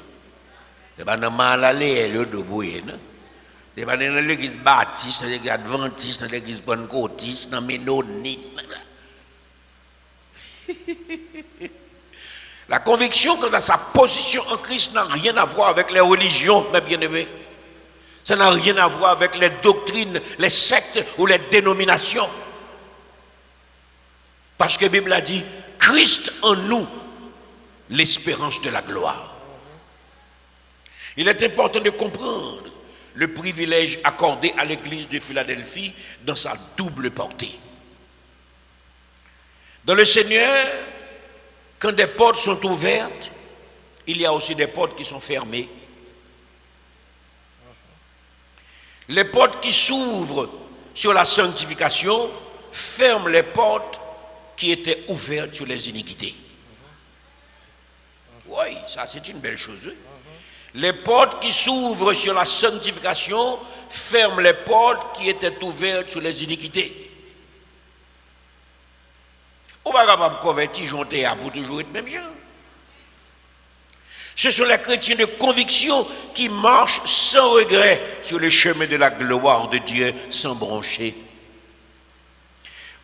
Il va dans le Malalé, il y a de bouillé, non? Il va dans l'église baptiste, dans l'église adventiste, dans l'église pentecôtiste, dans les ménonites. La conviction quant à sa position en Christ n'a rien à voir avec les religions, mes bien-aimés. Ça n'a rien à voir avec les doctrines, les sectes ou les dénominations. Parce que la Bible a dit, Christ en nous, l'espérance de la gloire. Il est important de comprendre le privilège accordé à l'église de Philadelphie dans sa double portée. Dans le Seigneur, quand des portes sont ouvertes, il y a aussi des portes qui sont fermées. Les portes qui s'ouvrent sur la sanctification ferment les portes qui étaient ouvertes sur les iniquités. Oui, ça c'est une belle chose. Oui. Les portes qui s'ouvrent sur la sanctification ferment les portes qui étaient ouvertes sur les iniquités. On va pas convertir jonter pour toujours être même gens. Ce sont les chrétiens de conviction qui marchent sans regret sur le chemin de la gloire de Dieu sans broncher.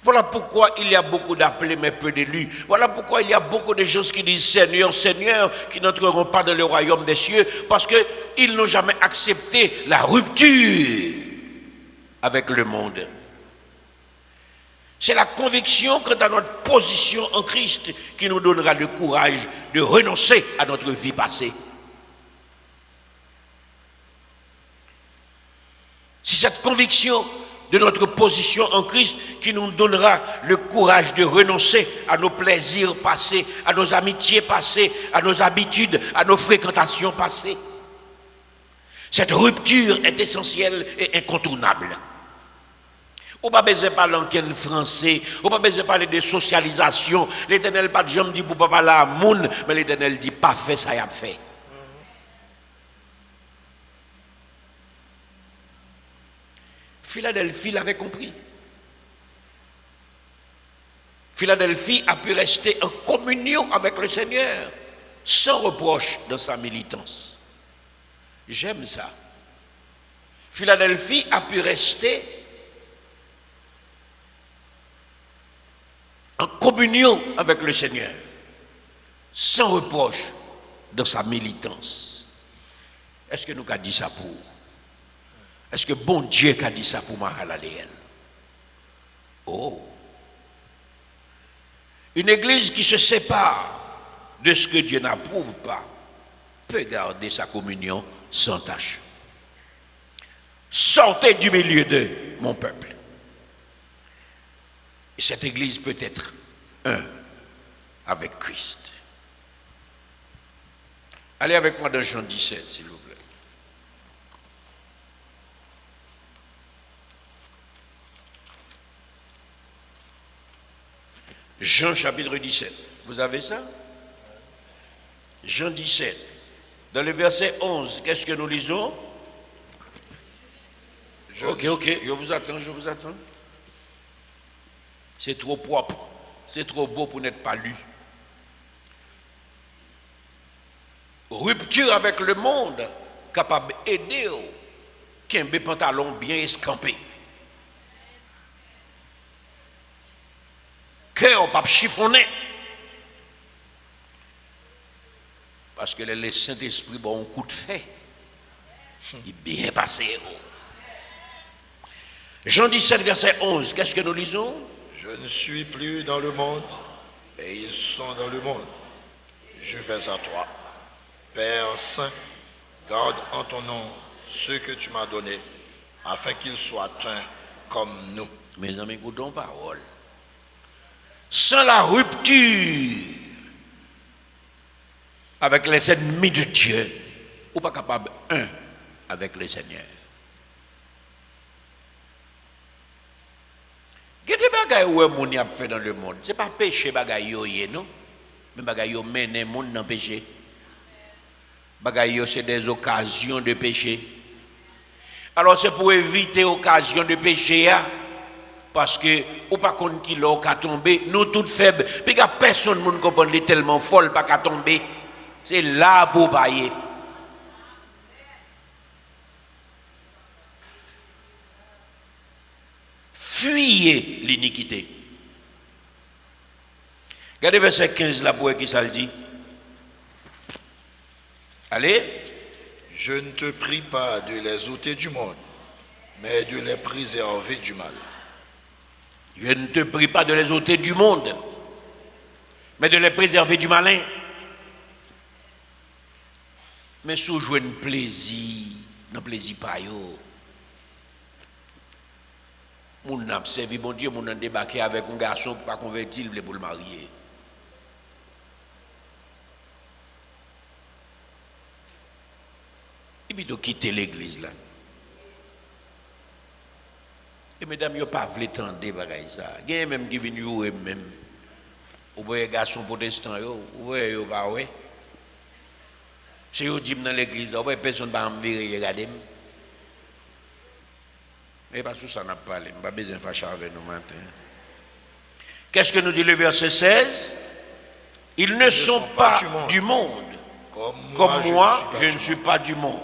Voilà pourquoi il y a beaucoup d'appelés mais peu d'élus. Voilà pourquoi il y a beaucoup de gens qui disent Seigneur, Seigneur, qui n'entreront pas dans le royaume des cieux parce qu'ils n'ont jamais accepté la rupture avec le monde. C'est la conviction quant à notre position en Christ qui nous donnera le courage de renoncer à notre vie passée. C'est cette conviction de notre position en Christ qui nous donnera le courage de renoncer à nos plaisirs passés, à nos amitiés passées, à nos habitudes, à nos fréquentations passées. Cette rupture est essentielle et incontournable. On n'a pas besoin de parler en français, on n'a pas besoin de parler de socialisation. L'Éternel pas de jambe dit pour ne pas parler à moun, mais l'Éternel dit pas fait, ça y a fait. Philadelphie l'avait compris. Philadelphie a pu rester en communion avec le Seigneur, sans reproche dans sa militance. J'aime ça. Philadelphie a pu rester en communion avec le Seigneur, sans reproche dans sa militance. Est-ce que nous avons dit ça pour? Est-ce que bon Dieu a dit ça pour Mahalaléel? Oh! Une église qui se sépare de ce que Dieu n'approuve pas peut garder sa communion sans tâche. Sortez du milieu de mon peuple. Et cette église peut être un avec Christ. Allez avec moi dans Jean 17, s'il vous plaît. Jean chapitre 17. Vous avez ça? Jean 17. Dans le verset 11, qu'est-ce que nous lisons? Ok, je vous attends. C'est trop propre, c'est trop beau pour n'être pas lu. Rupture avec le monde, capable d'aider qui a un pantalon bien escampé. Cœur pas chiffonné. Parce que le Saint-Esprit bon un coup de fait. Il est bien passé. Jean 17, verset 11, qu'est-ce que nous lisons? Je ne suis plus dans le monde, et ils sont dans le monde. Je fais à toi. Père Saint, garde en ton nom ceux que tu m'as donnés, afin qu'ils soient un comme nous. Mes amis, écoutons parole. Sans la rupture avec les ennemis de Dieu, ou pas capable un avec le Seigneur. Quel est bagay où moun y a fait dans le monde? C'est pas péché bagay yo non? Mais bagay yo mène moun dans péché. Bagay yo c'est des occasions de péché. Alors c'est pour éviter occasion de péché parce que ou pas qu'on qui l'a qu'à tomber, nous toutes faibles. Puis que personne moun comprendre est tellement folle pas qu'à tomber. C'est là pour bailler. Fuyez l'iniquité. Regardez verset 15 là pour qui ça le dit. Allez. Je ne te prie pas de les ôter du monde, mais de les préserver du mal. Je ne te prie pas de les ôter du monde, mais de les préserver du malin. Mais sous jouer un plaisir, non plaisir pas yo. Moun a servi bon Dieu, moun a débarqué avec un garçon pour pas convertir, il voulait pour le marier. Et puis de quitter l'église là. Et mesdames, yo pas voulu tendre bagaille ça. Il y a même qui viennent jouer même. Ou bien les garçons protestants yo, ou bien yo pas ouais. Si yo dit dans l'église, ou bien personne va me virer regarder. Mais pas tout ça n'a pas parlé, pas besoin de fâcher avec nous matin. Qu'est-ce que nous dit le verset 16? Ils ne sont pas du monde. Comme moi, je ne suis pas du monde.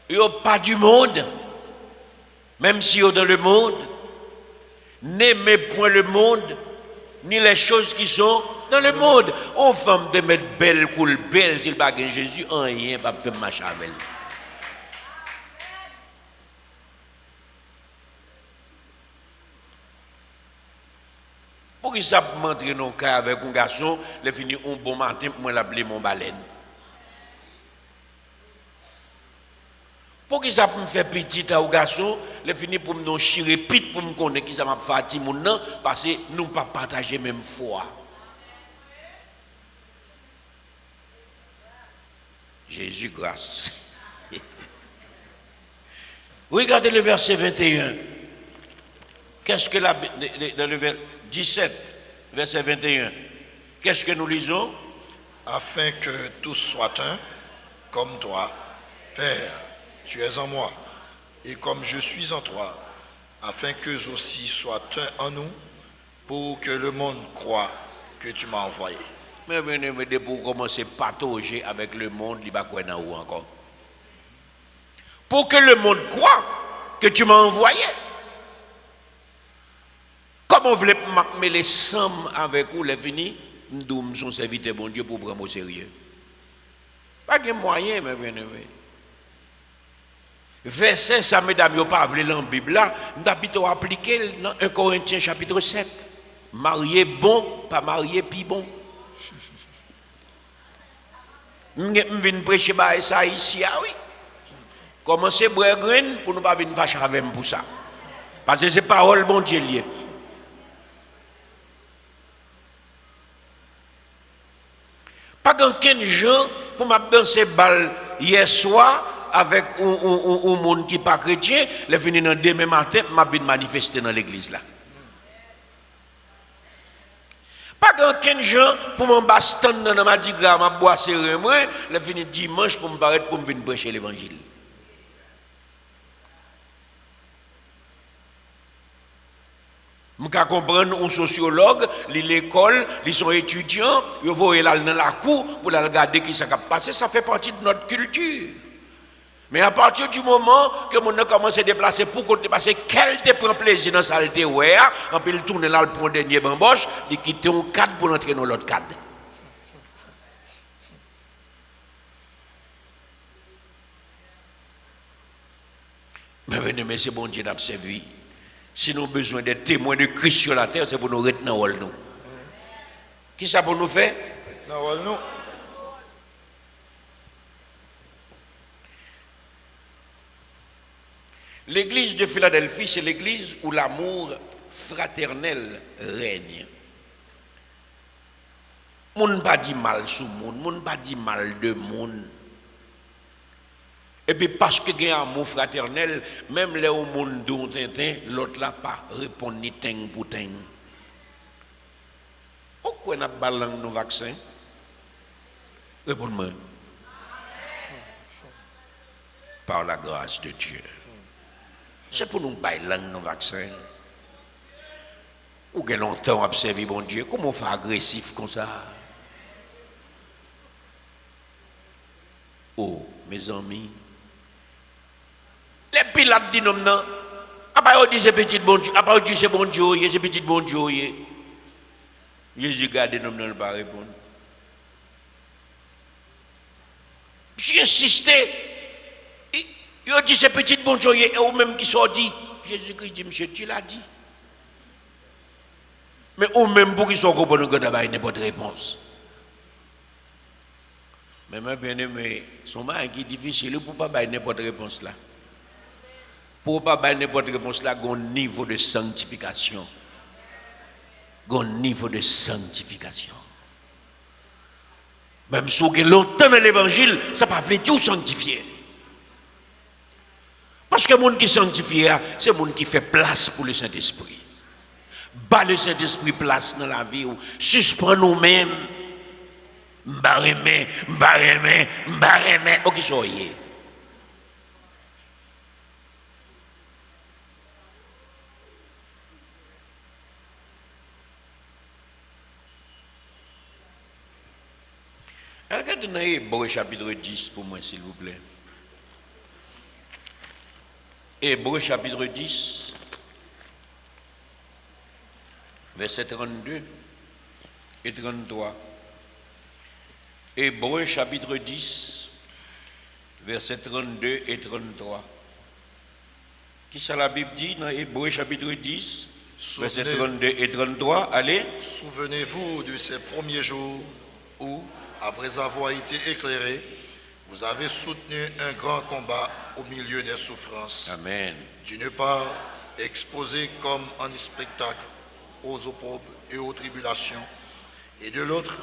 Ils ne sont pas du monde. Même si ils sont dans le monde, n'aimez point le monde, ni les choses qui sont dans le monde. On femme de mettre belle, cool, belle, s'il n'y a pas Jésus, rien, pas faire marcher avec elle. Pour qu'il sache m'entrer dans le cas avec un garçon, il finit un bon matin, moi l'appeler mon baleine. Pour qu'il sache me faire petit à un garçon, il finit pour me chirer pit pour me connaître qui ça m'a fait mon nom, parce que nous ne pas partager même foi. Jésus grâce. Regardez le verset 21. Qu'est-ce que dans le verset 17, verset 21, qu'est-ce que nous lisons? Afin que tous soient un, comme toi, Père, tu es en moi, et comme je suis en toi, afin qu'eux aussi soient un en nous, pour que le monde croie que tu m'as envoyé. Mais pour commencer à patauger avec le monde, il va quoi dans où encore? Pour que le monde croie que tu m'as envoyé. Comme on voulait mêler ensemble avec vous, les finis, nous sommes serviteurs bon Dieu pour prendre au sérieux. Pas de moyen, mais bien aimé. Verset, ça, mesdames, vous pas voulu dans la Bible là, nous avons appliqué dans 1 Corinthiens chapitre 7. Marié bon, pas marié puis bon. Je viens prêcher ça ici, ah oui. Commencez à boire graine pour ne pas venir fâcher avec moi pour ça. Parce que c'est parole bon Dieu liée. Pas qu'un jour pour m'a danser balle hier soir avec un monde qui n'est pas chrétien, les venir dans demain matin, m'a bien manifester dans l'église là. Pas qu'un jour pour m'en baston dans ma digra, m'a boire serré moi, les venir dimanche pour me paraître pour me venir prêcher l'évangile. Je peux comprendre un sociologue, l'école, ils sont étudiants, ils vont aller dans la cour pour regarder qui ça va passer, ça fait partie de notre culture. Mais à partir du moment que mon commence à déplacer pour côté, parce qu'elle te prend plaisir dans sa salle, ouais, en puis il tourne là pour un dernier bamboche, il quitte un cadre pour entrer dans l'autre cadre. Mais c'est bon Dieu d'avoir servi. Si nous avons besoin d'être témoins de Christ sur la terre, c'est pour nous retenir dans nous. Qui ça pour nous faire? Dans nous. L'église de Philadelphie, c'est l'église où l'amour fraternel règne. Moun pas dit mal sur moun, moun pas dit mal de moun. Et puis parce que il y a un amour fraternel, même les au monde dont l'autre là pas répond ni ting pour ting. Pourquoi n'a pas langue nos vaccins? Répondez-moi. Par la grâce de Dieu. C'est pour nous bailler langue nos vaccins. Ou que longtemps observer bon Dieu, comment on fait agressif comme ça? Oh, mes amis. Les pilotes disent non, non. Après, on dit c'est petit bon Dieu. Après, on dit c'est bon Dieu, c'est petit bon Dieu. Jésus garde non, non, pas répondre. J'ai insisté. Il dit c'est petit bon Dieu, et ou même qui sont dit. Jésus-Christ dit, monsieur, tu l'as dit. Mais ou même pour qu'ils soient compris que d'abord, il n'y a pas de réponse. Mais moi, bien aimé, son mari qui est difficile, pour ne pas avoir n'importe réponse là. Pour ne pas avoir n'importe réponse là, il y a un niveau de sanctification. Il y a un niveau de sanctification. Même si vous avez longtemps dans l'évangile, ça ne va pas tout sanctifier. Parce que le monde qui sanctifie, c'est le monde qui fait place pour le Saint-Esprit. Bas le Saint-Esprit place dans la vie, suspend nous-mêmes. M'barremé, ok, soyez. Regardez dans Hébreux chapitre 10 pour moi, s'il vous plaît. Hébreux chapitre 10, verset 32 et 33. Hébreux chapitre 10, versets 32 et 33. Qui ça la Bible dit dans Hébreux chapitre 10, versets 32 et 33? Allez. Souvenez-vous de ces premiers jours où, après avoir été éclairés, vous avez soutenu un grand combat au milieu des souffrances. Amen. D'une part, exposé comme un spectacle aux opprobes et aux tribulations, et de l'autre,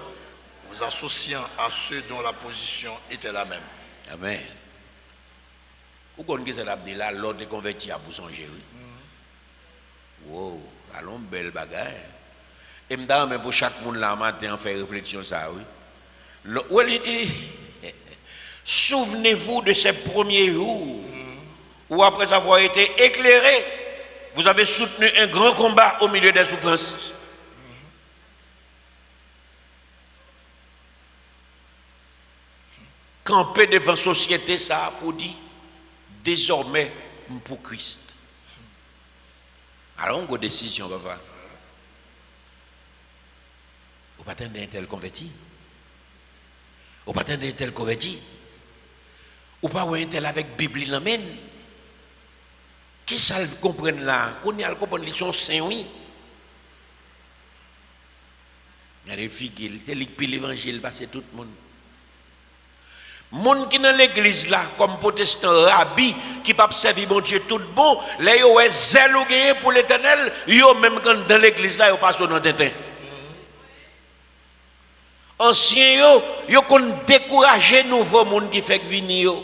vous associant à ceux dont la position était la même. Amen. Vous connaissez l'abdi là, l'ordre de converti à vous songer. Wow, allons belle bagaille. Et me pour chaque monde là matin, on fait réflexion ça, oui. Souvenez-vous de ces premiers jours où après avoir été éclairé, vous avez soutenu un grand combat au milieu des souffrances. Camper devant la société, ça a pour dire désormais pour Christ. Alors on a une décision, papa. Vous pas attendre un tel converti. Vous pas attendre un tel converti. Ou pas un tel avec Bible l'amène. Qui ça le comprenne là? Qu'on y a le comprendre ils sont saints, oui. Il y a des filles, c'est l'évangile, c'est tout le monde. Moun qui dans l'église là, comme protestant rabbi, qui pas servir bon Dieu tout bon, les yo est zèle ou gagné pour l'éternel, yo même quand dans l'église là, yo pas son tintin. Ancien yo kon décourager nouveau monde qui fait venir yo.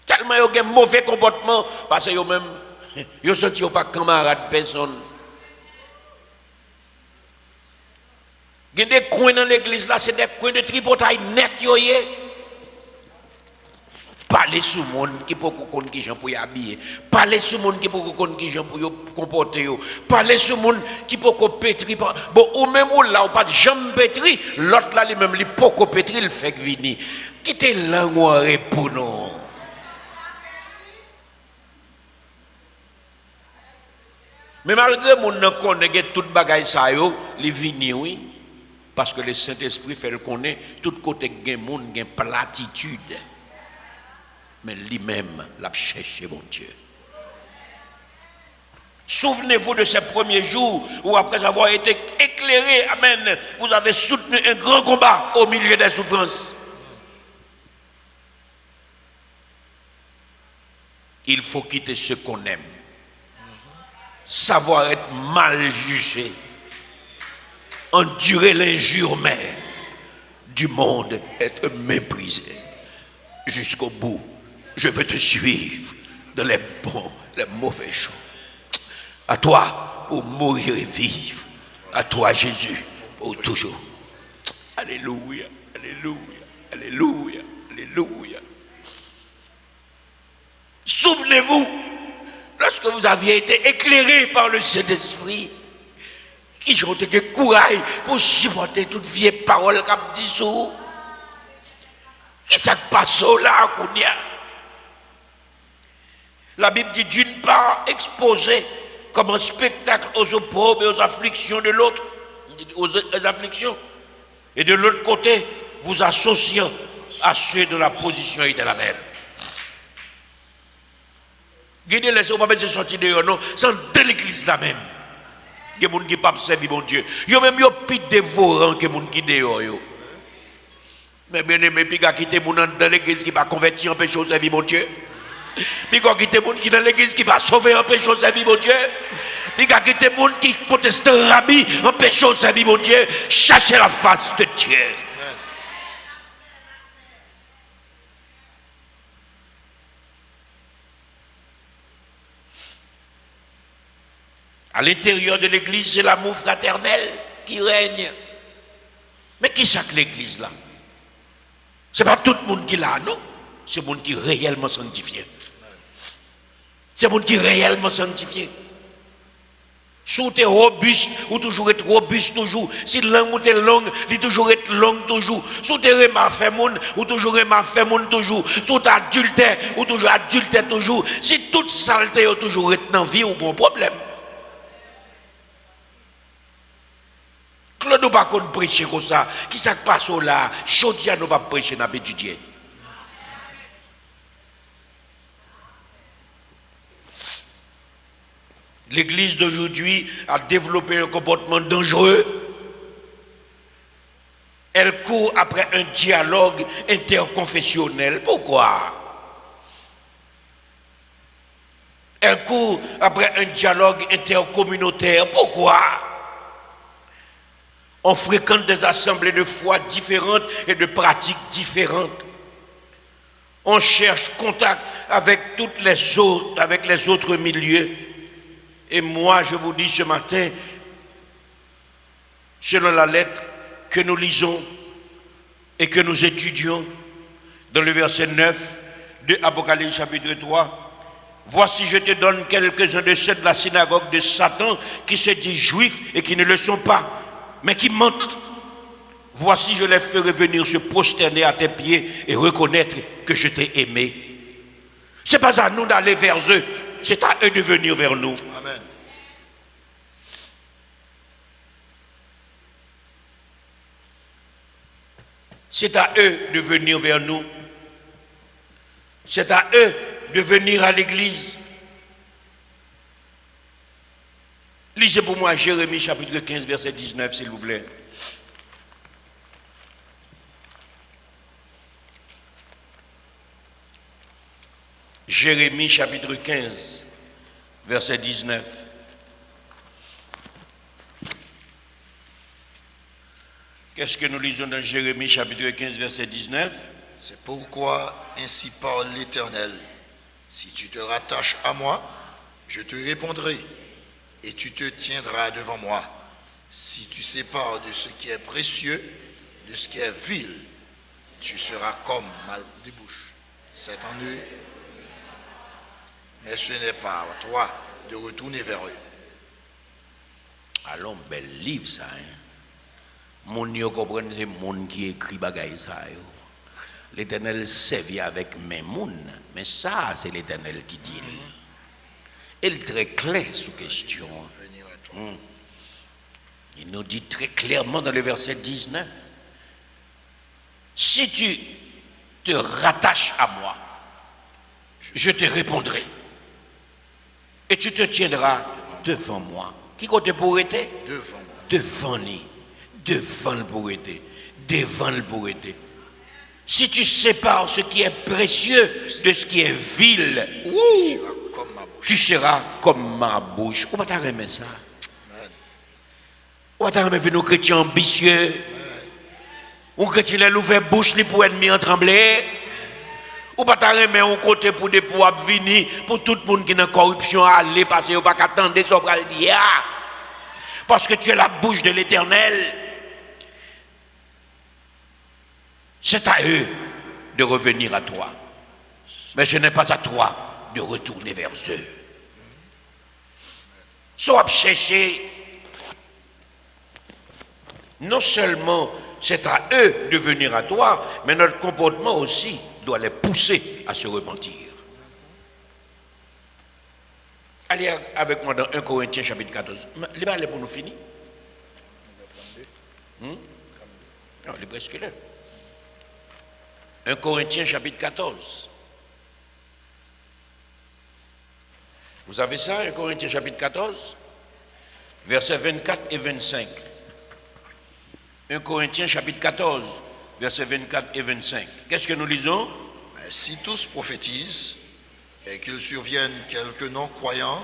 Tellement yo gen mauvais comportement parce que yo même yo senti yo pas camarade personne. Il y a des coins dans l'église là, c'est des coins de tripotaille net yoye. Parlez sur le monde qui peut connaître qui gens pour y habiller. Parlez sur le monde qui peut connaître qui gens pour y comporter. Parlez sur le monde qui peut pétri. Bon, ou même ou là, ou pas de jambes pétri, l'autre là, lui-même, il peut pétri, il fait venir. Quittez l'angoisse pour nous. Mais malgré mon ne connaît toute bagaille ça yo, il vient oui. Parce que le Saint-Esprit fait le connaître, tout côté gain monde gain platitude. Mais lui-même l'a cherché mon Dieu. Souvenez-vous de ces premiers jours où après avoir été éclairé, amen, vous avez soutenu un grand combat au milieu des souffrances. Il faut quitter ce qu'on aime. Savoir être mal jugé. Endurer l'injure même du monde, être méprisé. jusqu'au bout. Je veux te suivre dans les bons, les mauvais jours. À toi pour mourir et vivre. À toi Jésus pour toujours. Alléluia, alléluia, alléluia, alléluia. Souvenez-vous, lorsque vous aviez été éclairé par le Saint-Esprit, qui ont eu le courage pour supporter toute vieille parole qu'a dit sous. Qui ça passe là, Kounia? La Bible dit d'une part exposé comme un spectacle aux opprobes et aux afflictions de l'autre, aux afflictions, et de l'autre côté, vous associant à ceux de la position et de la même. Guidez les gens, on va pas se sortir de non, c'est de l'église là même. Il y a des gens qui ne peuvent pas servir mon Dieu. Il y a même des plus dévorants que les gens qui dehors. Mais bien aimé, puis il y a des gens dans l'église qui ne sont pas convertis, empêcher de servir mon Dieu. Puis il y a des gens qui dans l'église qui ne sont pas sauvés, empêcher de servir mon Dieu. Puis il y a des gens qui protestent rabbi, empêcher de servir mon Dieu. Cherchez la face de Dieu. À l'intérieur de l'église, c'est l'amour fraternel qui règne. Mais qui c'est que l'église là? Ce n'est pas tout le monde qui l'a, non? C'est le monde qui est réellement sanctifié. C'est le monde qui est réellement sanctifié. Si tu es robuste, ou toujours être robuste toujours. Si la langue est longue, il toujours être longue toujours. Si tu es fait monde, ou toujours fait monde toujours. Si tu es adultère, ou toujours adultère toujours. Si toute saleté est toujours être dans la vie, ou bon problème. Claude nous pas qu'on prêcher comme ça. Qui ça passe là? Chodia nous pas prêcher, n'a pas étudié. L'église d'aujourd'hui a développé un comportement dangereux. Elle court après un dialogue interconfessionnel. Pourquoi? Elle court après un dialogue intercommunautaire. Pourquoi? On fréquente des assemblées de foi différentes et de pratiques différentes. On cherche contact avec avec les autres milieux. Et moi, je vous dis ce matin, selon la lettre que nous lisons et que nous étudions dans le verset 9 de Apocalypse chapitre 3, voici je te donne quelques-uns de ceux de la synagogue de Satan qui se disent juifs et qui ne le sont pas, mais qui mentent. Voici je les ferai venir se prosterner à tes pieds et reconnaître que je t'ai aimé. Ce n'est pas à nous d'aller vers eux, c'est à eux de venir vers nous. Amen. C'est à eux de venir vers nous. C'est à eux de venir à l'église. Lisez pour moi Jérémie chapitre 15 verset 19 s'il vous plaît. Jérémie chapitre 15 verset 19. Qu'est-ce que nous lisons dans Jérémie chapitre 15 verset 19? C'est pourquoi ainsi parle l'Éternel. Si tu te rattaches à moi, je te répondrai et tu te tiendras devant moi. Si tu sépares de ce qui est précieux, de ce qui est vil, tu seras comme ma débouche. C'est en eux, mais ce n'est pas à toi de retourner vers eux. Allons, bel livre ça. Mon yo comprend c'est mon qui écrit bagaille ça. L'Éternel sévit avec mes moun, mais ça c'est l'Éternel qui dit. Il est très clair sous question. Il nous dit très clairement dans le verset 19, si tu te rattaches à moi, je te répondrai. Et tu te tiendras devant moi. Qui côté pour être? Devant moi. Devant lui. Devant le pour être. Devant le pour être. Si tu sépares ce qui est précieux de ce qui est vil, tu seras comme ma bouche. Où va-t-on remettre ça? Où va-t-on remettre nos chrétiens ambitieux? Ou chrétiens l'ouvert bouche pour ennemi en trembler? Ou pas t'arrêter un côté pour des pouvoirs venir, pour tout le monde qui est dans corruption aller, parce que vous pas attendre ce qu'on va dire. Parce que tu es la bouche de l'Éternel. C'est à eux de revenir à toi. Mais ce n'est pas à toi de retourner vers eux. Soit chercher, non seulement c'est à eux de venir à toi, mais notre comportement aussi doit les pousser à se repentir. Allez avec moi dans 1 Corinthiens chapitre 14. Il va aller pour nous finir. Non, il est presque là. 1 Corinthiens chapitre 14. Vous avez ça, 1 Corinthiens chapitre 14, versets 24 et 25. 1 Corinthiens chapitre 14, versets 24 et 25. Qu'est-ce que nous lisons? Si tous prophétisent, et qu'il survienne quelques non-croyants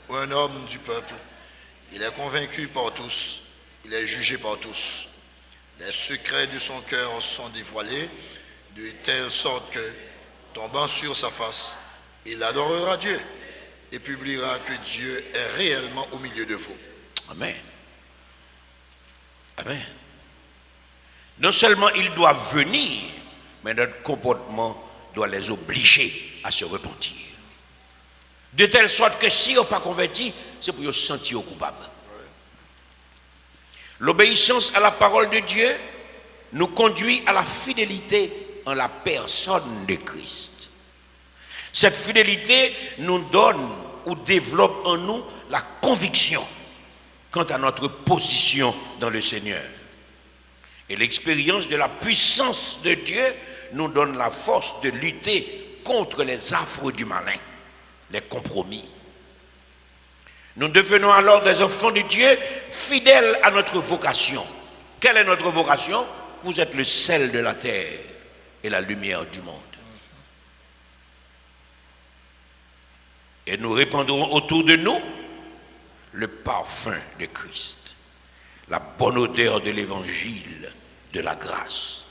ou un homme du peuple, il est convaincu par tous, il est jugé par tous. Les secrets de son cœur sont dévoilés, de telle sorte que, tombant sur sa face, il adorera Dieu et publiera que Dieu est réellement au milieu de vous. Amen. Amen. Non seulement ils doivent venir, mais notre comportement doit les obliger à se repentir. De telle sorte que si on n'est pas converti, c'est pour se sentir coupable. L'obéissance à la parole de Dieu nous conduit à la fidélité en la personne de Christ. Cette fidélité nous donne ou développe en nous la conviction quant à notre position dans le Seigneur. Et l'expérience de la puissance de Dieu nous donne la force de lutter contre les affres du malin, les compromis. Nous devenons alors des enfants de Dieu fidèles à notre vocation. Quelle est notre vocation? Vous êtes le sel de la terre et la lumière du monde. Et nous répandrons autour de nous le parfum de Christ, la bonne odeur de l'évangile de la grâce,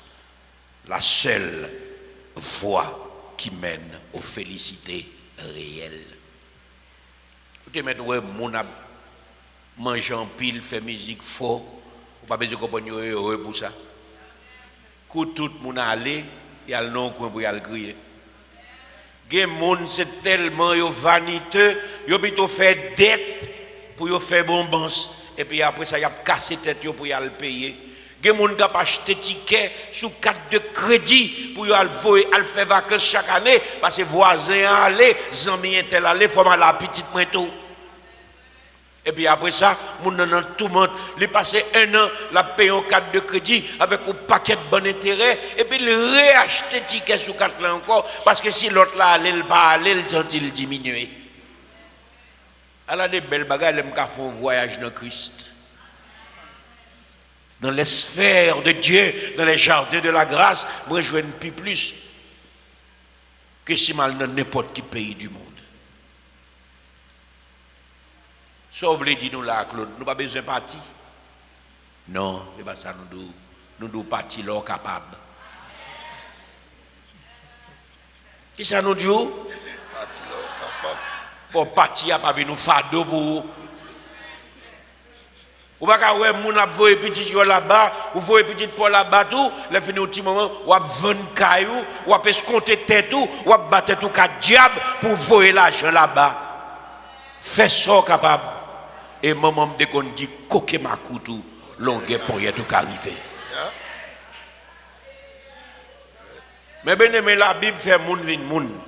la seule voie qui mène aux félicités réelles. Écoutez, maintenant, mon a mangé en pile, fait musique fort, ou pas besoin de comprendre heureux pour ça. Quand tout le monde allé, il y a le nom pour y aller crier. Les gens c'est tellement vaniteux, ils ont plutôt fait dette pour faire bonbons. Et puis après ça, ils ont cassé tête pour y aller payer. Les gens qui ont acheté des tickets sous carte de crédit pour y aller faire vacances chaque année. Parce que voisins allaient, amis étaient allés, il faut aller à la petite moto. Et puis après ça, mon nan tout le monde, il passé un an, la paye en carte de crédit avec un paquet de bon intérêt, et puis il réacheter ticket sous carte là encore, parce que si l'autre là allait, il pas aller, il sentit le diminuer. Elle a des belles bagages, elle m'a fait un voyage dans Christ. Dans les sphères de Dieu, dans les jardins de la grâce, moi je ne puis plus que si mal dans n'importe quel pays du monde. Sauf les dit nous là, Claude, nous pas besoin de partir. Non, c'est pas ça, nous devons partir là capable. Qui ça nous dit? Partir là capable. Pour partir, pas venir nous fado pour. Ou pas qu'à ouais, moun a voyé petit là-bas, ou voyé petit pour là-bas tout, les fini au petit moment, ou a vendre caillou, ou a escompter tête tout, ou a battre tout quatre diable pour voyer l'argent là-bas. Fais ça capable. Et maman me dit qu'on dit coquet ma coutou, longue pour y tout arriver. Mais bien aimé, la Bible fait moun vin moun.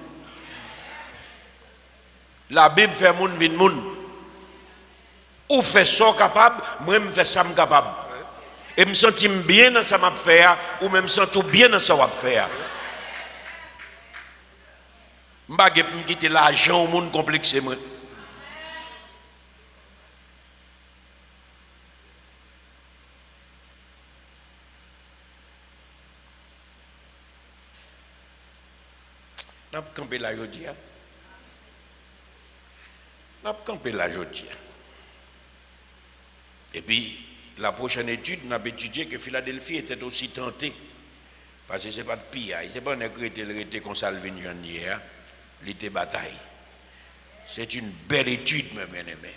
La Bible fait moun vin moun. Ou fait ça capable, moi je fais ça capable. Et me sens bien dans ça m'a fait, ou même sens bien dans ça m'a fait. Je ne vais pas quitter l'argent au monde complexe. N'a pas campé la jodia. N'a pas campé la jodia. Et puis, la prochaine étude, n'a étudié que Philadelphie était aussi tentée Parce que ce n'est pas de pire, ce n'est pas un été qu'on salve hier, l'été bataille. C'est une belle étude, mes bien-aimés.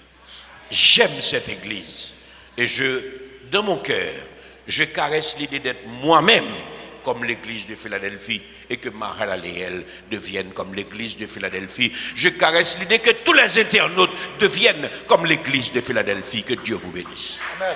J'aime cette église. Et dans mon cœur, je caresse l'idée d'être moi-même comme l'église de Philadelphie et que Mahalaleel devienne comme l'église de Philadelphie. Je caresse l'idée que tous les internautes deviennent comme l'église de Philadelphie. Que Dieu vous bénisse. Amen.